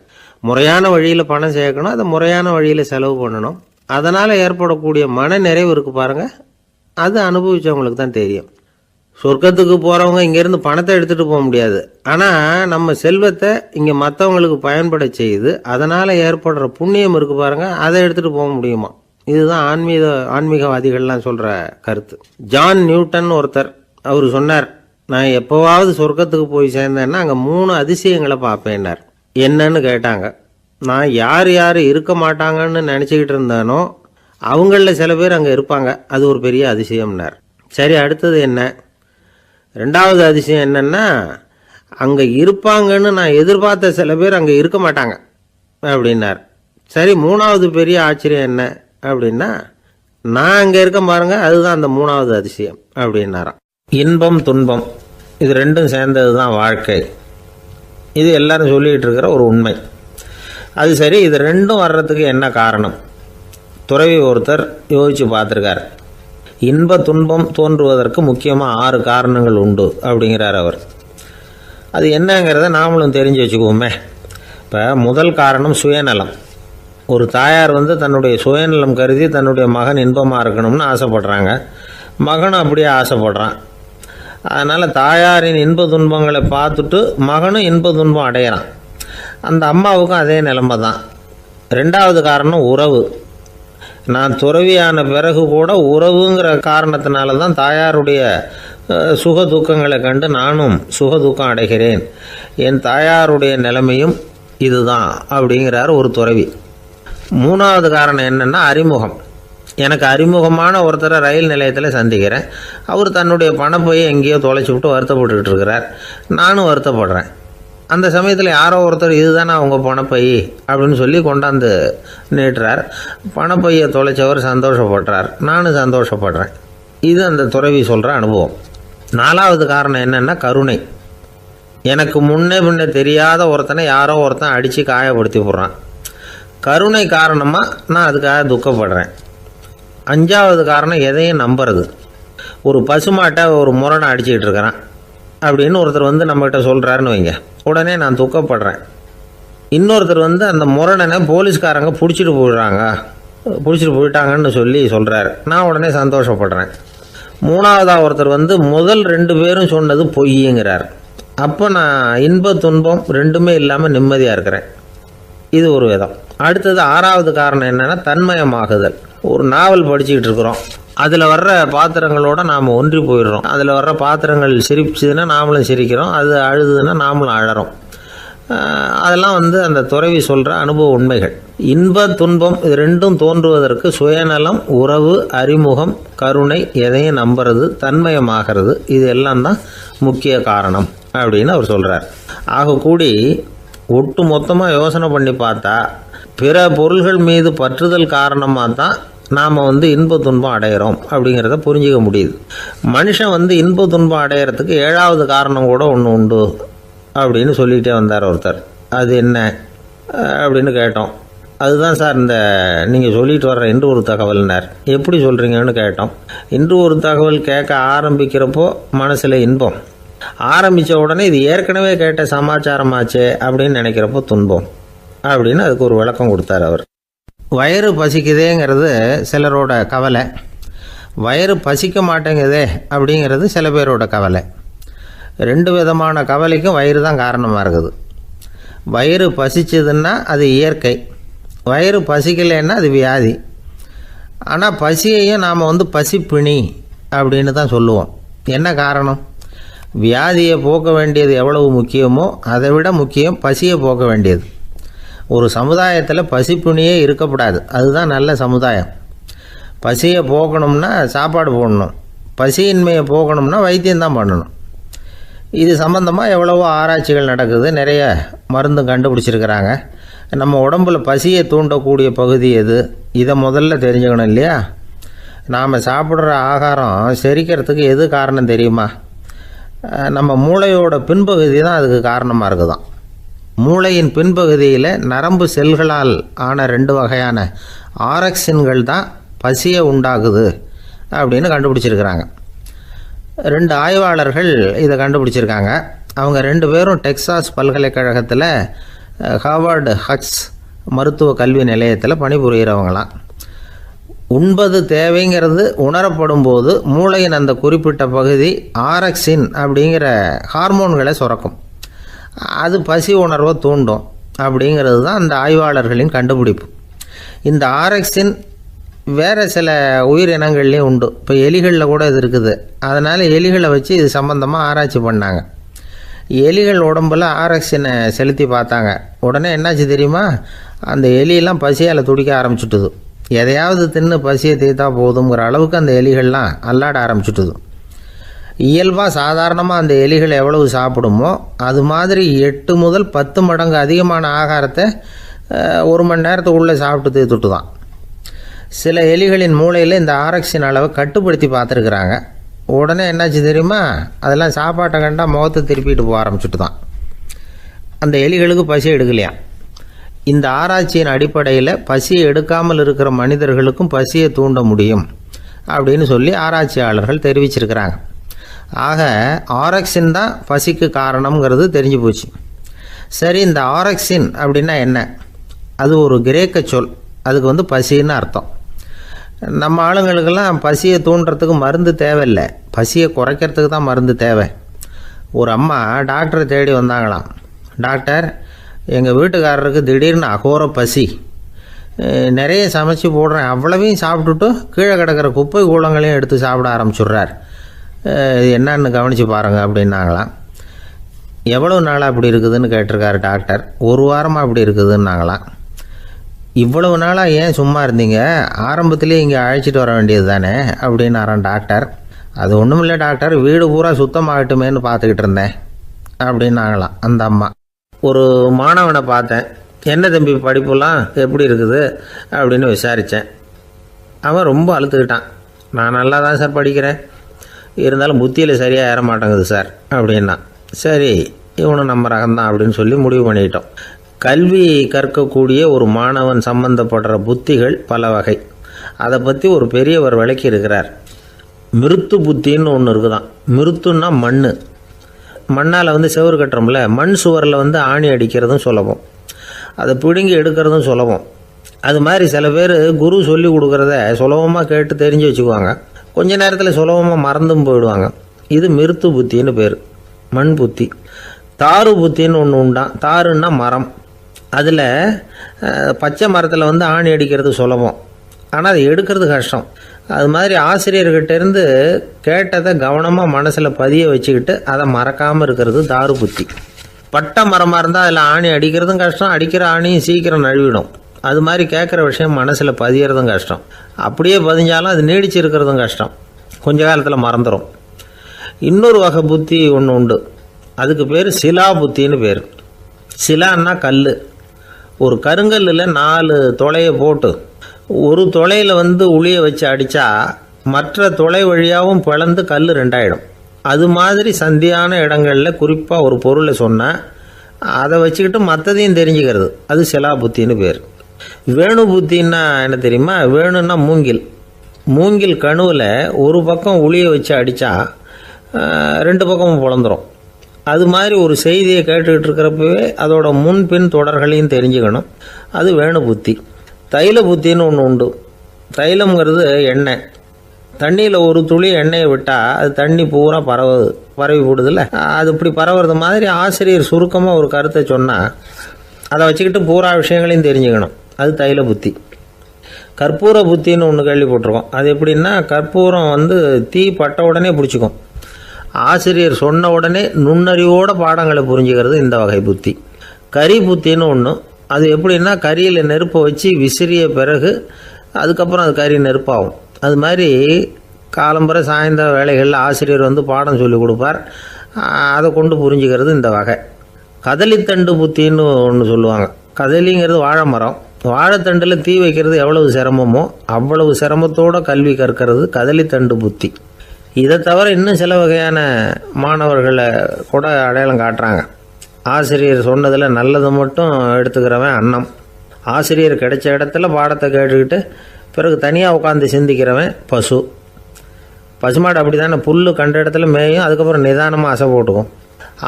முறையான வழியில் பணம் சேர்க்கணும், அதை முறையான வழியில் செலவு பண்ணணும். அதனால் ஏற்படக்கூடிய மன நிறைவு இருக்குது பாருங்கள், அது அனுபவித்தவங்களுக்கு தான் தெரியும். சொர்க்கத்துக்கு போகிறவங்க இங்கேருந்து பணத்தை எடுத்துகிட்டு போக முடியாது, ஆனால் நம்ம செல்வத்தை இங்கே மற்றவங்களுக்கு பயன்பட செய்து அதனால் ஏற்படுற புண்ணியம் இருக்குது பாருங்கள், அதை எடுத்துகிட்டு போக முடியுமா. இதுதான் ஆன்மீகவாதிகள்லாம் சொல்கிற கருத்து. ஜான் நியூட்டன் ஒருத்தர், அவர் சொன்னார், நான் எப்போவாவது சொர்க்கத்துக்கு போய் சேர்ந்தேன்னா அங்கே 3 அதிசயங்களை பார்ப்பேன்னார். என்னன்னு கேட்டாங்க. நான் யார் யார் இருக்க மாட்டாங்கன்னு நினச்சிக்கிட்டு இருந்தானோ அவங்களில் சில பேர் அங்கே இருப்பாங்க, அது ஒரு பெரிய அதிசயம்னார். சரி, அடுத்தது என்ன? 2வது அதிசயம் என்னன்னா, அங்கே இருப்பாங்கன்னு நான் எதிர்பார்த்த சில பேர் அங்கே இருக்க மாட்டாங்க அப்படின்னார். சரி, 3வது பெரிய ஆச்சரியம் என்ன அப்படின்னா, நான் அங்கே இருக்க பாருங்க, அதுதான் அந்த மூணாவது அதிசயம் அப்படின்னாராம். இன்பம் துன்பம் இது ரெண்டும் சேர்ந்தது தான் வாழ்க்கை. இது எல்லாரும் சொல்லிகிட்டு இருக்கிற ஒரு உண்மை. அது சரி, இது ரெண்டும் வர்றதுக்கு என்ன காரணம்? துறவி ஒருத்தர் யோசித்து பார்த்துருக்கார். இன்ப துன்பம் தோன்றுவதற்கு முக்கியமாக 6 காரணங்கள் உண்டு அப்படிங்கிறார் அவர். அது என்னங்கிறத நாமளும் தெரிஞ்சு வச்சுக்குவோமே. இப்போ முதல் காரணம் சுயநலம். ஒரு தாயார் தன்னுடைய சுயநலம் கருதி தன்னுடைய மகன் இன்பமாக இருக்கணும்னு ஆசைப்படுறாங்க. மகனும் அப்படியே ஆசைப்படுறான். அதனால் தாயாரின் இன்ப துன்பங்களை பார்த்துட்டு மகனும் இன்ப துன்பம் அடையிறான். அந்த அம்மாவுக்கும் அதே நிலைமை தான். 2வது காரணம் உறவு. நான் துறவியான பிறகு கூட உறவுங்கிற காரணத்தினால தான் தாயாருடைய சுக துக்கங்களை கண்டு நானும் சுக துக்கம் அடைகிறேன். என் தாயாருடைய நிலைமையும் இதுதான் அப்படிங்கிறார் ஒரு துறவி. 3வது காரணம் என்னென்னா அறிமுகம். எனக்கு அறிமுகமான ஒருத்தரை ரயில் நிலையத்தில் சந்திக்கிறேன். அவர் தன்னுடைய பணப்பையை எங்கேயோ தொலைச்சி விட்டு வருத்தப்பட்டுக்கிட்டு இருக்கிறார். நானும் வருத்தப்படுறேன். அந்த சமயத்தில் யாரோ ஒருத்தர் இதுதானே அவங்க பணப்பை அப்படின்னு சொல்லி கொண்டாந்து நீட்டுறார். பணப்பையை தொலைச்சவர் சந்தோஷப்படுறார், நானும் சந்தோஷப்படுறேன். இது அந்த துறவி சொல்கிற அனுபவம். 4வது காரணம் என்னென்னா கருணை. எனக்கு முன்னே பின்னே தெரியாத ஒருத்தனை யாரோ ஒருத்தன் அடித்து காயப்படுத்தி போடுறான். கருணை காரணமாக நான் அதுக்காக துக்கப்படுறேன். 5வது காரணம் எதையும் நம்புறது. ஒரு பசுமாட்டை ஒரு முரணை அடிச்சுக்கிட்டு இருக்கிறான் அப்படின்னு ஒருத்தர் நம்மகிட்ட சொல்கிறாருன்னு வைங்க, உடனே நான் துக்கப்படுறேன். இன்னொருத்தர் அந்த முரணனை போலீஸ்காரங்க பிடிச்சிட்டு போயிட்டாங்கன்னு சொல்கிறாரு. நான் உடனே சந்தோஷப்படுறேன். 3வதாக ஒருத்தர் முதல் 2 பேரும் சொன்னது பொய்யுங்கிறார். அப்போ நான் இன்ப துன்பம் ரெண்டுமே இல்லாமல் நிம்மதியாக இருக்கிறேன். இது ஒரு விதம். அடுத்தது 6வது காரணம் என்னென்னா தன்மயமாகுதல். ஒரு நாவல் படிச்சுக்கிட்டு இருக்கிறோம். அதில் வர்ற பாத்திரங்களோடு நாம் ஒன்றி போயிடுறோம். அதில் வர்ற பாத்திரங்கள் சிரிச்சுதுன்னா நாமளும் சிரிக்கிறோம், அது அழுதுன்னா நாமளும் அழறோம். அதெல்லாம் அந்த துறவி சொல்கிற அனுபவ உண்மைகள். இன்ப துன்பம் இது ரெண்டும் தோன்றுவதற்கு சுயநலம், உறவு, அறிமுகம், கருணை, எதையும் நம்புறது, தன்மயமாகிறது, இது எல்லாம் தான் முக்கிய காரணம் அப்படின்னு அவர் சொல்கிறார். ஆக கூடி ஒட்டு மொத்தமாக யோசனை பண்ணி பார்த்தா பிற பொருள்கள் மீது பற்றுதல் காரணமாக தான் நாம் இன்ப துன்பம் அடைகிறோம் அப்படிங்கிறத புரிஞ்சிக்க முடியுது. மனுஷன் இன்ப துன்பம் அடையிறதுக்கு 7வது காரணம் கூட ஒன்று உண்டு அப்படின்னு சொல்லிகிட்டே வந்தார் ஒருத்தர். அது என்ன அப்படின்னு கேட்டோம். அதுதான் சார் இந்த நீங்கள் சொல்லிட்டு வர்ற இன்று ஒரு தகவல்னார். எப்படி சொல்கிறீங்கன்னு கேட்டோம். இன்று ஒரு தகவல் கேட்க ஆரம்பிக்கிறப்போ மனசில் இன்பம், ஆரம்பித்த உடனே இது ஏற்கனவே கேட்ட சமாச்சாரமாச்சே அப்படின்னு நினைக்கிறப்போ துன்பம் அப்படின்னு அதுக்கு ஒரு விளக்கம் கொடுத்தார் அவர். வயிறு பசிக்குதேங்கிறது சிலரோட கவலை, வயிறு பசிக்க மாட்டேங்குதே அப்படிங்கிறது சில பேரோட கவலை. 2 விதமான கவலைக்கும் வயிறு தான் காரணமாக இருக்குது. வயிறு பசிச்சதுன்னா அது இயற்கை, வயிறு பசிக்கலைன்னா அது வியாதி. ஆனால் பசியையும் நாம் பசிப்பிணி அப்படின்னு தான் சொல்லுவோம். என்ன காரணம்? வியாதியை போக்க வேண்டியது எவ்வளவு முக்கியமோ அதை விட முக்கியம் பசியை போக்க வேண்டியது. ஒரு சமுதாயத்தில் பசிப்பிணியே இருக்கக்கூடாது, அதுதான் நல்ல சமுதாயம். பசியை போக்கணும்னா சாப்பாடு போடணும், பசியின்மையை போக்கணும்னா வைத்தியம்தான் பண்ணணும். இது சம்பந்தமாக எவ்வளவோ ஆராய்ச்சிகள் நடக்குது, நிறைய மருந்து கண்டுபிடிச்சிருக்கிறாங்க. நம்ம உடம்புல பசியை தூண்டக்கூடிய பகுதி எது, இதை முதல்ல தெரிஞ்சுக்கணும் இல்லையா? நாம் சாப்பிட்ற ஆகாரம் செரிக்கிறதுக்கு எது காரணம் தெரியுமா? நம்ம மூளையோட பின்பகுதி தான் அதுக்கு காரணமாக இருக்குதாம். மூளையின் பின்பகுதியில் நரம்பு செல்களால் ஆன 2 வகையான ஆரக்சின்கள் தான் பசியை உண்டாகுது அப்படின்னு கண்டுபிடிச்சிருக்கிறாங்க. 2 ஆய்வாளர்கள் இதை கண்டுபிடிச்சிருக்காங்க. அவங்க 2 பேரும் டெக்சாஸ் பல்கலைக்கழகத்தில் ஹார்வர்டு ஹக்ஸ் மருத்துவ கல்வி நிலையத்தில் பணிபுரிகிறவங்களாம். உண்பது தேவைங்கிறது உணரப்படும் போது மூளையின் அந்த குறிப்பிட்ட பகுதி ஆரக்சின் அப்படிங்கிற ஹார்மோன்களை சுரக்கும். அது பசி உணர்வை தூண்டும் அப்படிங்கிறது தான் அந்த ஆய்வாளர்களின் கண்டுபிடிப்பு. இந்த ஆரக்சின் வேறு சில உயிரினங்கள்லேயும் உண்டு. இப்போ எலிகளில் கூட இது இருக்குது. அதனால் எலிகளை வச்சு இது சம்பந்தமாக ஆராய்ச்சி பண்ணாங்க. எலிகள் உடம்பில் ஆரக்சினை செலுத்தி பார்த்தாங்க. உடனே என்னாச்சு தெரியுமா? அந்த எலியெல்லாம் பசியால் துடிக்க ஆரம்பிச்சுட்டுது. எதையாவது தின்னு பசியை தீர்த்தா போதுங்கிற அளவுக்கு அந்த எலிகள்லாம் அல்லாட ஆரம்பிச்சுட்டுது. இயல்பாக சாதாரணமாக அந்த எலிகள் எவ்வளவு சாப்பிடுமோ அது மாதிரி 8 முதல் 10 மடங்கு அதிகமான ஆகாரத்தை 1 மணி நேரத்துக்குள்ளே சாப்பிட்டு தீர்த்துட்டு தான். சில எலிகளின் மூளையில் இந்த ஆரக்சின் அளவை கட்டுப்படுத்தி பார்த்துருக்குறாங்க. உடனே என்னாச்சு தெரியுமா, அதெல்லாம் சாப்பாட்டை கண்டா முகத்தை திருப்பிட்டு போக ஆரம்பிச்சுட்டு தான். அந்த எலிகளுக்கு பசி எடுக்கலையா. இந்த ஆராய்ச்சியின் அடிப்படையில் பசியை எடுக்காமல் இருக்கிற மனிதர்களுக்கும் பசியை தூண்ட முடியும் அப்படின்னு சொல்லி ஆராய்ச்சியாளர்கள் தெரிவிச்சிருக்கிறாங்க. ஆக ஆரக்சின் தான் பசிக்கு காரணம்ங்கிறது தெரிஞ்சு போச்சு. சரி, இந்த ஆரக்சின் அப்படின்னா என்ன? அது ஒரு கிரேக்க சொல். அதுக்கு பசின்னு அர்த்தம். நம்ம ஆளுங்களுக்கெல்லாம் பசியை தூண்டுறதுக்கு மருந்து தேவையில்லை, பசியை குறைக்கிறதுக்கு தான் மருந்து தேவை. ஒரு அம்மா டாக்டரை தேடி வந்தாங்களாம். டாக்டர், எங்கள் வீட்டுக்காரருக்கு திடீர்னு அகோர பசி, நிறைய சமைச்சு போடுறேன், அவ்வளவையும் சாப்பிட்டுட்டு கீழே கிடக்கிற குப்பை கூலங்களையும் எடுத்து சாப்பிட ஆரம்பிச்சுட்றார், என்னன்னு கவனித்து பாருங்கள் அப்படின்னாங்களாம். எவ்வளவு நாளாக அப்படி இருக்குதுன்னு கேட்டிருக்காரு டாக்டர். 1 வாரமாக அப்படி இருக்குதுன்னாங்களாம். இவ்வளவு நாளாக ஏன் சும்மா இருந்தீங்க, ஆரம்பத்திலே இங்கே அழைச்சிட்டு வர வேண்டியது தானே அப்படின்னாரான் டாக்டர். அது ஒன்றும் இல்லை டாக்டர், வீடு பூரா சுத்தமாகட்டுமேன்னு பார்த்துக்கிட்டு இருந்தேன் அப்படின்னாங்களாம் அந்த அம்மா. ஒரு மாணவனை பார்த்தேன், என்ன தம்பி படிப்புலாம் எப்படி இருக்குது அப்படின்னு விசாரித்தேன். அவன் ரொம்ப அழுத்துக்கிட்டான். நான் நல்லா தான் சார் படிக்கிறேன், இருந்தாலும் புத்தியில் சரியாக ஏற மாட்டேங்குது சார் அப்படின்னா. சரி, இவனும் நம்ம ரகம்தான் அப்படின்னு சொல்லி முடிவு பண்ணிட்டோம். கல்வி கற்கக்கூடிய ஒரு மாணவன் சம்பந்தப்படுற புத்திகள் பல வகை. அதை பற்றி ஒரு பெரியவர் விளக்கி இருக்கிறார். மிருத்து புத்தின்னு ஒன்று இருக்குதான். மிருத்துன்னா மண். மண்ணால் செவுறு கட்டுறோம்ல, மண் சுவரில் ஆணி அடிக்கிறதும் சுலபம், அதை பிடுங்கி எடுக்கிறதும் சுலபம். அது மாதிரி சில பேர் குரு சொல்லி கொடுக்குறத சுலபமாக கேட்டு தெரிஞ்சு வச்சுக்குவாங்க, கொஞ்ச நேரத்தில் சுலபமாக மறந்தும் போயிடுவாங்க. இது மிருத்து புத்தின்னு பேர், மண் புத்தி. தாரு புத்தின்னு ஒன்று உண்டான். தாருன்னா மரம். அதில் பச்சை மரத்தில் ஆணி அடிக்கிறது சுலபம், ஆனால் அதை எடுக்கிறது கஷ்டம். அது மாதிரி ஆசிரியர்கிட்டேருந்து கேட்டதை கவனமாக மனசில் பதிய வச்சுக்கிட்டு அதை மறக்காமல் இருக்கிறது தாரு புத்தி. பட்டை மரமாக இருந்தால் அதில் ஆணி அடிக்கிறதும் கஷ்டம், அடிக்கிற ஆணியும் சீக்கிரம் நழுவிடும். அது மாதிரி கேட்குற விஷயம் மனசில் பதியறதும் கஷ்டம், அப்படியே பதிஞ்சாலும் அது நீடிச்சு இருக்கிறதும் கஷ்டம், கொஞ்ச காலத்தில் மறந்துடும். இன்னொரு வகை புத்தி ஒன்று உண்டு, அதுக்கு பேர் சிலா புத்தின்னு பேர். சிலான்னா கல். ஒரு கருங்கல்லில் 4 துளையை போட்டு ஒரு துளையில் உளியை வச்சு அடித்தா மற்ற துளை வழியாகவும் பிளந்து கல் 2 ஆகிடும். அது மாதிரி சந்தியான இடங்களில் குறிப்பாக ஒரு பொருளை சொன்னால் அதை வச்சுக்கிட்டு மற்றதையும் தெரிஞ்சுக்கிறது, அது சிலா புத்தின்னு பேர். வேணு புத்தின்னா என்ன தெரியுமா? வேணுன்னா மூங்கில். மூங்கில் கணுவில் ஒரு பக்கம் உளியை வச்சு அடித்தா 2 பக்கமும் பிளந்துடும். அது மாதிரி ஒரு செய்தியை கேட்டுக்கிட்டு இருக்கிறப்பவே அதோட முன்பின் தொடர்களையும் தெரிஞ்சுக்கணும், அது வேணு புத்தி. தைல புத்தின்னு ஒன்று உண்டு. தைலம்ங்கிறது எண்ணெய். தண்ணியில் ஒரு துளி எண்ணெயை விட்டால் அது தண்ணி பூரா பரவி போடுதில்ல, அது இப்படி பரவுறது மாதிரி ஆசிரியர் சுருக்கமாக ஒரு கருத்தை சொன்னால் அதை வச்சுக்கிட்டு பூரா விஷயங்களையும் தெரிஞ்சுக்கணும், அது தைல புத்தி. கற்பூர புத்தின்னு ஒன்று கேள்விப்பட்டிருக்கோம். அது எப்படின்னா, கற்பூரம் தீ பட்ட உடனே பிடிச்சிக்கும். ஆசிரியர் சொன்ன உடனே நுண்ணறிவோட பாடங்களை புரிஞ்சுக்கிறது இந்த வகை புத்தி. கரி புத்தின்னு ஒன்று. அது எப்படின்னா, கரியில் நெருப்பை வச்சு விசிறிய பிறகு அதுக்கப்புறம் அது கறி நெருப்பாகும். அது மாதிரி காலம்பரை சாயந்தர வேலைகளில் ஆசிரியர் பாடம் சொல்லி கொடுப்பார், அதை கொண்டு புரிஞ்சுக்கிறது இந்த வகை. கதலித்தண்டு புத்தின்னு ஒன்று சொல்லுவாங்க. கதலிங்கிறது வாழை மரம். வாழைத்தண்டில் தீ வைக்கிறது எவ்வளவு சிரமமோ அவ்வளவு சிரமத்தோடு கல்வி கற்கிறது கதலித்தண்டு புத்தி. இதை தவிர இன்னும் சில வகையான மாணவர்களை கூட அடையாளம் காட்டுறாங்க. ஆசிரியர் சொன்னதில் நல்லதை மட்டும் எடுத்துக்கிறவன் அன்னம். ஆசிரியர் கிடைச்ச இடத்துல பாடத்தை கேட்டுக்கிட்டு பிறகு தனியாக உட்காந்து சிந்திக்கிறவன் பசு. பசுமாடு அப்படி தானே, புல் கண்ட இடத்துல மேயும், அதுக்கப்புறம் நிதானமாக அசை போட்டுக்கும்.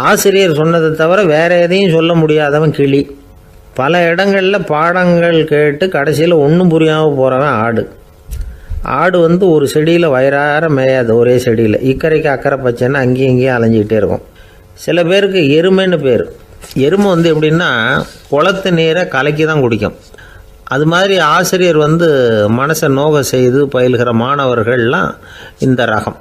ஆசிரியர் சொன்னதை தவிர வேறு எதையும் சொல்ல முடியாதவன் கிளி. பல இடங்களில் பாடங்கள் கேட்டு கடைசியில் ஒன்றும் புரியாமல் போகிறவன் ஆடு. ஆடு ஒரு செடியில் வயிறார மேயாது, ஒரே செடியில் இக்கரைக்கு அக்கறை பச்சைன்னா அங்கேயும் இங்கேயும் அலைஞ்சிக்கிட்டே இருக்கும். சில பேருக்கு எருமைன்னு பேர். எருமை எப்படின்னா குளத்து நீரை கலக்கி தான் குடிக்கும். அது மாதிரி ஆசிரியர் மனசை நோக செய்து பயில்கிற மாணவர்கள்லாம் இந்த ரகம்.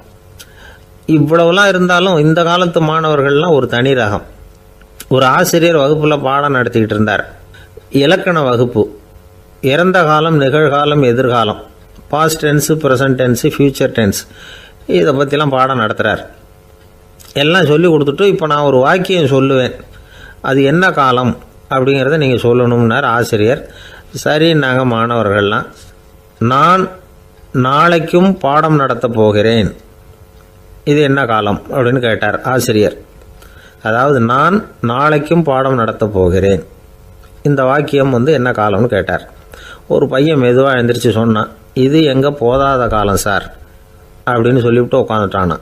இவ்வளவுலாம் இருந்தாலும் இந்த காலத்து மாணவர்கள்லாம் ஒரு தனி ரகம். ஒரு ஆசிரியர் வகுப்பில் பாடம் நடத்திக்கிட்டு இருந்தார். இலக்கண வகுப்பு. இறந்த காலம், நிகழ்காலம், எதிர்காலம், past tense, present tense, future tense, இதை பற்றிலாம் பாடம் நடத்துகிறார். எல்லாம் சொல்லி கொடுத்துட்டு இப்போ நான் ஒரு வாக்கியம் சொல்லுவேன், அது என்ன காலம் அப்படிங்கிறத நீங்கள் சொல்லணும்னார் ஆசிரியர். சரி, நாங்கள் மாணவர்கள்லாம் நான் நாளைக்கும் பாடம் நடத்தப் போகிறேன். இது என்ன காலம் அப்படின்னு கேட்டார் ஆசிரியர். அதாவது நான் நாளைக்கும் பாடம் நடத்தப் போகிறேன், இந்த வாக்கியம் என்ன காலம்னு கேட்டார். ஒரு பையன் மெதுவாக எழுந்திரிச்சு சொன்னான், இது எங்கே போதாத காலம் சார் அப்படின்னு சொல்லிவிட்டு உட்காந்துட்டானா.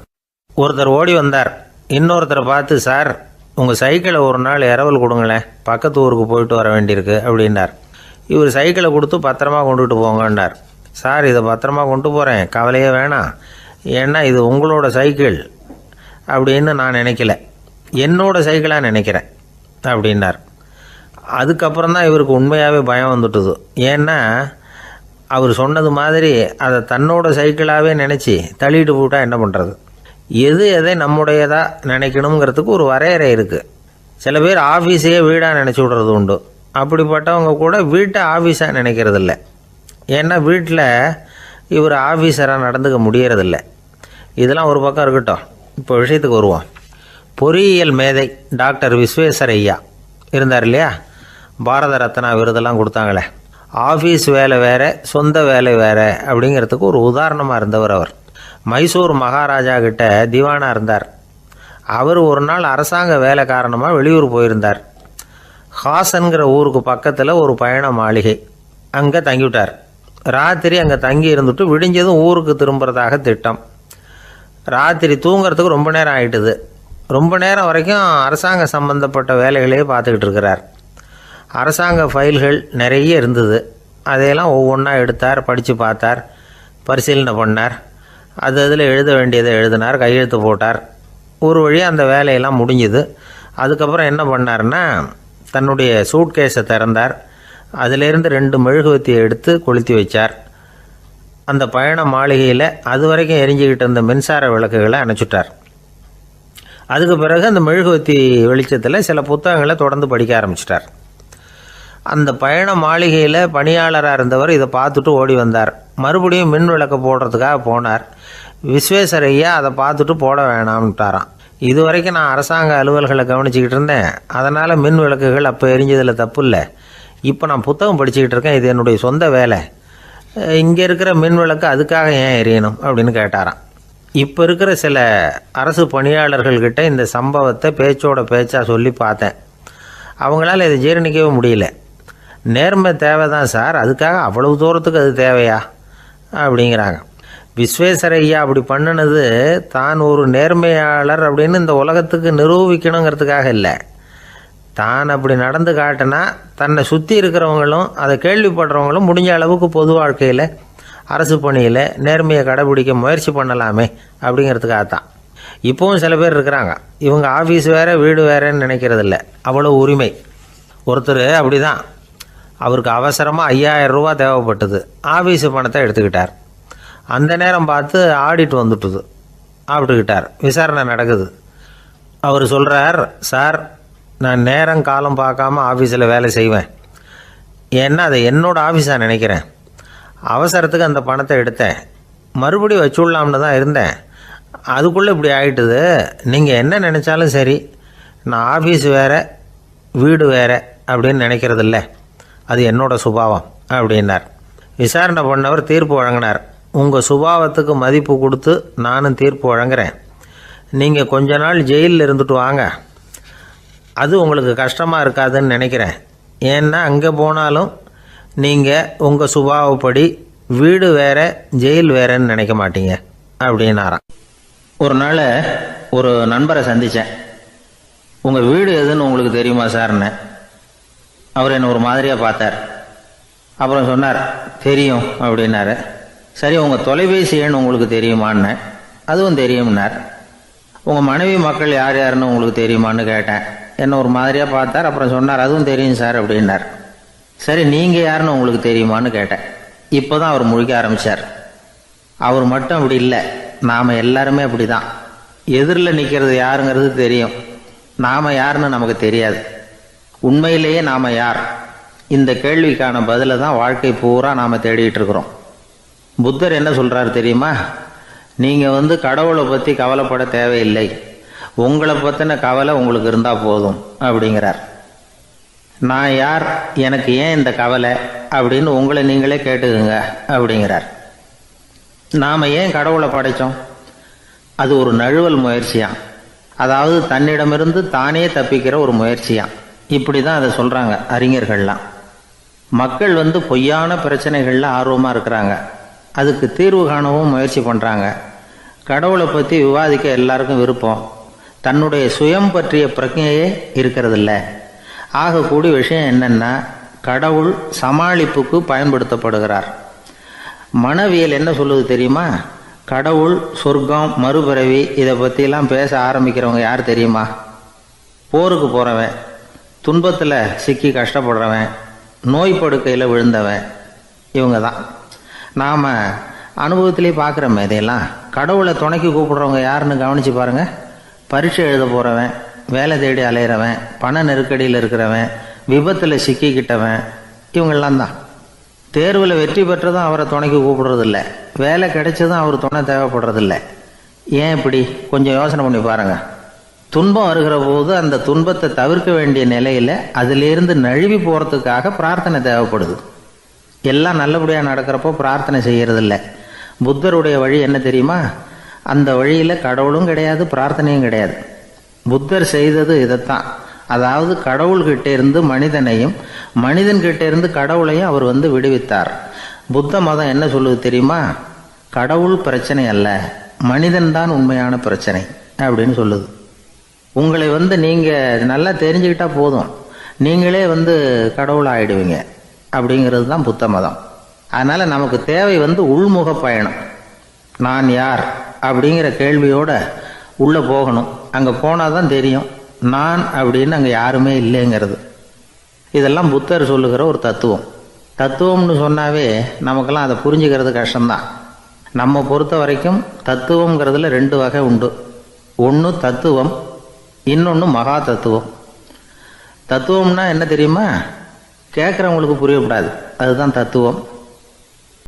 ஒருத்தர் ஓடி வந்தார், இன்னொருத்தரை பார்த்து, சார் உங்கள் சைக்கிளை ஒரு நாள் இரவல் கொடுங்களேன், பக்கத்து ஊருக்கு போயிட்டு வர வேண்டியிருக்கு அப்படின்னார். இவர் சைக்கிளை கொடுத்து பத்திரமா கொண்டுட்டு போங்கன்னார். சார் இதை பத்திரமா கொண்டு போகிறேன், கவலையே வேணாம், ஏன்னா இது உங்களோட சைக்கிள் அப்படின்னு நான் நினைக்கல, என்னோட சைக்கிளாக நினைக்கிறேன் அப்படின்னார். அதுக்கப்புறம் தான் இவருக்கு உண்மையாகவே பயம் வந்துட்டுது. ஏன்னா அவர் சொன்னது மாதிரி அதை தன்னோட சைக்கிளாகவே நினச்சி தள்ளிட்டு போட்டால் என்ன பண்ணுறது? எதை நம்முடையதாக நினைக்கணுங்கிறதுக்கு ஒரு வரையறை இருக்குது. சில பேர் ஆஃபீஸையே வீடாக நினச்சி விடுறது உண்டு. அப்படிப்பட்டவங்க கூட வீட்டை ஆஃபீஸாக நினைக்கிறதில்ல. ஏன்னா வீட்டில் இவர் ஆஃபீஸராக நடந்துக்க முடியறதில்ல. இதெல்லாம் ஒரு பக்கம் இருக்கட்டும், இப்போ விஷயத்துக்கு வருவோம். பொறியியல் மேதை டாக்டர் விஸ்வேஸ்வரய்யா இருந்தார் இல்லையா, பாரத ரத்னா விருதெல்லாம் கொடுத்தாங்களே. ஆஃபீஸ் வேலை வேறு, சொந்த வேலை வேறு அப்படிங்கிறதுக்கு ஒரு உதாரணமாக இருந்தவர் அவர். மைசூர் மகாராஜா கிட்ட திவானாக இருந்தார். அவர் ஒரு நாள் அரசாங்க வேலை காரணமாக வெளியூர் போயிருந்தார். ஹாசன்கிற ஊருக்கு பக்கத்தில் ஒரு பயண மாளிகை, அங்கே தங்கிவிட்டார். ராத்திரி அங்கே தங்கி இருந்துட்டு விடிஞ்சதும் ஊருக்கு திரும்புறதாக திட்டம். ராத்திரி தூங்கிறதுக்கு ரொம்ப நேரம் ஆகிட்டுது. ரொம்ப நேரம் வரைக்கும் அரசாங்க சம்பந்தப்பட்ட வேலைகளையே பார்த்துக்கிட்டு இருக்கிறார். அரசாங்க ஃபைல்கள் நிறைய இருந்தது. அதையெல்லாம் ஒவ்வொன்றா எடுத்தார், படித்து பார்த்தார், பரிசீலனை பண்ணார். அதில் எழுத வேண்டியதை எழுதினார், கையெழுத்து போட்டார். ஒரு வழியாக அந்த வேலையெல்லாம் முடிஞ்சுது. அதுக்கப்புறம் என்ன பண்ணார்னா, தன்னுடைய சூட்கேஸை திறந்தார். அதிலிருந்து 2 மெழுகுவத்தியை எடுத்து கொளுத்தி வச்சார். அந்த பயண மாளிகையில் அது வரைக்கும் எரிஞ்சிக்கிட்டு இருந்த மின்சார விளக்குகளை அணைச்சிட்டார். அதுக்கு பிறகு அந்த மெழுகுவத்தி வெளிச்சத்தில் சில புத்தகங்களை தொடர்ந்து படிக்க ஆரம்பிச்சிட்டார். அந்த பயண மாளிகையில் பணியாளராக இருந்தவர் இதை பார்த்துட்டு ஓடி வந்தார். மறுபடியும் மின் விளக்கு போடுறதுக்காக போனார். விஸ்வேஸ்வரய்யா அதை பார்த்துட்டு போட வேணாம்ட்டாராம். இது வரைக்கும் நான் அரசாங்க அலுவல்களை கவனிச்சிக்கிட்டு இருந்தேன், அதனால் மின் விளக்குகள் அப்போ எரிஞ்சதில் தப்பு இல்லை. இப்போ நான் புத்தகம் படிச்சுக்கிட்டு இருக்கேன், இது என்னுடைய சொந்த வேலை, இங்கே இருக்கிற மின் விளக்கு அதுக்காக ஏன் எரியணும் அப்படின்னு கேட்டாராம். இப்போ இருக்கிற சில அரசு பணியாளர்கள்கிட்ட இந்த சம்பவத்தை பேச்சோட பேச்சாக சொல்லி பார்த்தேன். அவங்களால இதை ஜீரணிக்கவே முடியல. நேர்மை தேவை தான் சார், அதுக்காக அவ்வளவு தூரத்துக்கு அது தேவையா அப்படிங்கிறாங்க. விஸ்வேஸ்வரய்யா அப்படி பண்ணினது தான் ஒரு நேர்மையாளர் அப்படின்னு இந்த உலகத்துக்கு நிரூபிக்கணுங்கிறதுக்காக இல்லை. தான் அப்படி நடந்து காட்டினா தன்னை சுற்றி இருக்கிறவங்களும் அதை கேள்விப்படுறவங்களும் முடிஞ்ச அளவுக்கு பொது வாழ்க்கையில், அரசு பணியில் நேர்மையை கடைபிடிக்க முயற்சி பண்ணலாமே அப்படிங்கிறதுக்காகத்தான். இப்போவும் சில பேர் இருக்கிறாங்க, இவங்க ஆஃபீஸ் வேறு வீடு வேறேன்னு நினைக்கிறதில்ல, அவ்வளோ உரிமை. ஒருத்தர் அப்படி தான், அவருக்கு அவசரமாக 5000 ரூபா தேவைப்பட்டது. ஆஃபீஸு பணத்தை எடுத்துக்கிட்டார். அந்த நேரம் பார்த்து ஆடிட் வந்துட்டுது, ஆப்பிட்டுக்கிட்டார். விசாரணை நடக்குது. அவர் சொல்கிறார், சார் நான் நேரம் காலம் பார்க்காம ஆஃபீஸில் வேலை செய்வேன், ஏன்னா அதை என்னோடய ஆஃபீஸாக நினைக்கிறேன். அவசரத்துக்கு அந்த பணத்தை எடுத்தேன், மறுபடியும் வச்சுடலாம்னு தான் இருந்தேன், அதுக்குள்ளே இப்படி ஆகிட்டுது. நீங்கள் என்ன நினச்சாலும் சரி, நான் ஆஃபீஸ் வேறு வீடு வேறு அப்படின்னு நினைக்கிறதில்ல, அது என்னோட சுபாவம் அப்படின்னார். விசாரணை பண்ணவர் தீர்ப்பு வழங்கினார். உங்கள் சுபாவத்துக்கு மதிப்பு கொடுத்து நானும் தீர்ப்பு வழங்குறேன். நீங்கள் கொஞ்ச நாள் ஜெயிலில் இருந்துட்டு வாங்க, அது உங்களுக்கு கஷ்டமாக இருக்காதுன்னு நினைக்கிறேன். ஏன்னா அங்கே போனாலும் நீங்கள் உங்கள் சுபாவப்படி வீடு வேறு ஜெயில் வேறேன்னு நினைக்க மாட்டீங்க அப்படின்னாராம். ஒரு நாள் ஒரு நண்பரை சந்தித்தேன். உங்கள் வீடு எதுன்னு உங்களுக்கு தெரியுமா சார்ன்னு. அவர் என்னை ஒரு மாதிரியாக பார்த்தார். அப்புறம் சொன்னார், தெரியும் அப்படின்னாரு. சரி, உங்கள் தொலைபேசி எண் உங்களுக்கு தெரியுமான்னு. அதுவும் தெரியும்னார். உங்கள் மனைவி மக்கள் யார் யாருன்னு உங்களுக்கு தெரியுமான்னு கேட்டேன். என்ன ஒரு மாதிரியாக பார்த்தார். அப்புறம் சொன்னார், அதுவும் தெரியும் சார் அப்படின்னார். சரி, நீங்கள் யாருன்னு உங்களுக்கு தெரியுமான்னு கேட்டேன். இப்போ தான் அவர் முழிக்க ஆரம்பித்தார். அவர் மட்டும் அப்படி இல்லை, நாம் எல்லாருமே அப்படி தான். எதிரில் நிற்கிறது யாருங்கிறது தெரியும், நாம் யாருன்னு நமக்கு தெரியாது. உண்மையிலேயே நாம் யார்? இந்த கேள்விக்கான பதிலை தான் வாழ்க்கை பூரா நாம் தேடிட்டு இருக்கிறோம். புத்தர் என்ன சொல்கிறாரு தெரியுமா? நீங்கள் கடவுளை பற்றி கவலைப்பட தேவையில்லை, உங்களை பற்றின கவலை உங்களுக்கு இருந்தால் போதும் அப்படிங்கிறார். நான் யார், எனக்கு ஏன் இந்த கவலை அப்படின்னு உங்களை நீங்களே கேட்டுக்குங்க அப்படிங்கிறார். நாம் ஏன் கடவுளை படைத்தோம்? அது ஒரு நழுவல் முயற்சியாம். அதாவது தன்னிடமிருந்து தானே தப்பிக்கிற ஒரு முயற்சியாம். இப்படி தான் அதை சொல்கிறாங்க அறிஞர்கள்லாம். மக்கள் பொய்யான பிரச்சனைகளில் ஆர்வமாக இருக்கிறாங்க. அதுக்கு தீர்வு காணவும் முயற்சி பண்ணுறாங்க. கடவுளை பற்றி விவாதிக்க எல்லாருக்கும் விருப்பம். தன்னுடைய சுயம் பற்றிய பிரஜையே இருக்கிறதில்ல. ஆகக்கூடிய விஷயம் என்னென்னா, கடவுள் சமாளிப்புக்கு பயன்படுத்தப்படுகிறார். மனவியல் என்ன சொல்லுது தெரியுமா? கடவுள், சொர்க்கம், மறுபிறவி இதை பற்றிலாம் பேச ஆரம்பிக்கிறவங்க யார் தெரியுமா? போருக்கு போகிறவன், துன்பத்தில் சிக்கி கஷ்டப்படுறவன், நோய் படுக்கையில் விழுந்தவன், இவங்க தான். நாம் அனுபவத்திலே பார்க்குறோமே இதையெல்லாம். கடவுளை துணைக்கு கூப்பிடுறவங்க யாருன்னு கவனித்து பாருங்கள். பரீட்சை எழுத போகிறவன், வேலை தேடி அலையிறவன், பண நெருக்கடியில் இருக்கிறவன், விபத்தில் சிக்கிக்கிட்டவன், இவங்கெல்லாம் தான். தேர்வில் வெற்றி பெற்றதும் அவரை துணைக்கு கூப்பிடுறதில்ல, வேலை கிடைச்சதும் அவர் துணை தேவைப்படுறதில்ல. ஏன் இப்படி? கொஞ்சம் யோசனை பண்ணி பாருங்கள். துன்பம் வருகிற போது அந்த துன்பத்தை தவிர்க்க வேண்டிய நிலையில் அதிலிருந்து நழுவி போகிறதுக்காக பிரார்த்தனை தேவைப்படுது. எல்லாம் நல்லபடியாக நடக்கிறப்போ பிரார்த்தனை செய்கிறதில்ல. புத்தருடைய வழி என்ன தெரியுமா? அந்த வழியில் கடவுளும் கிடையாது, பிரார்த்தனையும் கிடையாது. புத்தர் செய்தது இதைத்தான். அதாவது கடவுள்கிட்ட இருந்து மனிதனையும், மனிதன்கிட்ட இருந்து கடவுளையும் அவர் விடுவித்தார். புத்த மதம் என்ன சொல்லுது தெரியுமா? கடவுள் பிரச்சனை அல்ல, மனிதன்தான் உண்மையான பிரச்சனை அப்படின்னு சொல்லுது. உங்களை நீங்கள் நல்லா தெரிஞ்சுக்கிட்டா போதும், நீங்களே கடவுள் ஆயிடுவீங்க அப்படிங்கிறது தான் புத்த மதம். அதனால் நமக்கு தேவை உள்முக பயணம். நான் யார் அப்படிங்கிற கேள்வியோடு உள்ளே போகணும். அங்கே போனால் தான் தெரியும் நான் அப்படின்னு அங்கே யாருமே இல்லைங்கிறது. இதெல்லாம் புத்தர் சொல்லுகிற ஒரு தத்துவம். தத்துவம்னு சொன்னாவே நமக்கெல்லாம் அதை புரிஞ்சுக்கிறது கஷ்டம்தான். நம்ம பொறுத்த வரைக்கும் தத்துவங்கிறதுல 2 வகை உண்டு. ஒன்று தத்துவம், இன்னொன்று மகா தத்துவம். தத்துவம்னா என்ன தெரியுமா? கேட்குறவங்களுக்கு புரியக்கூடாது, அதுதான் தத்துவம்.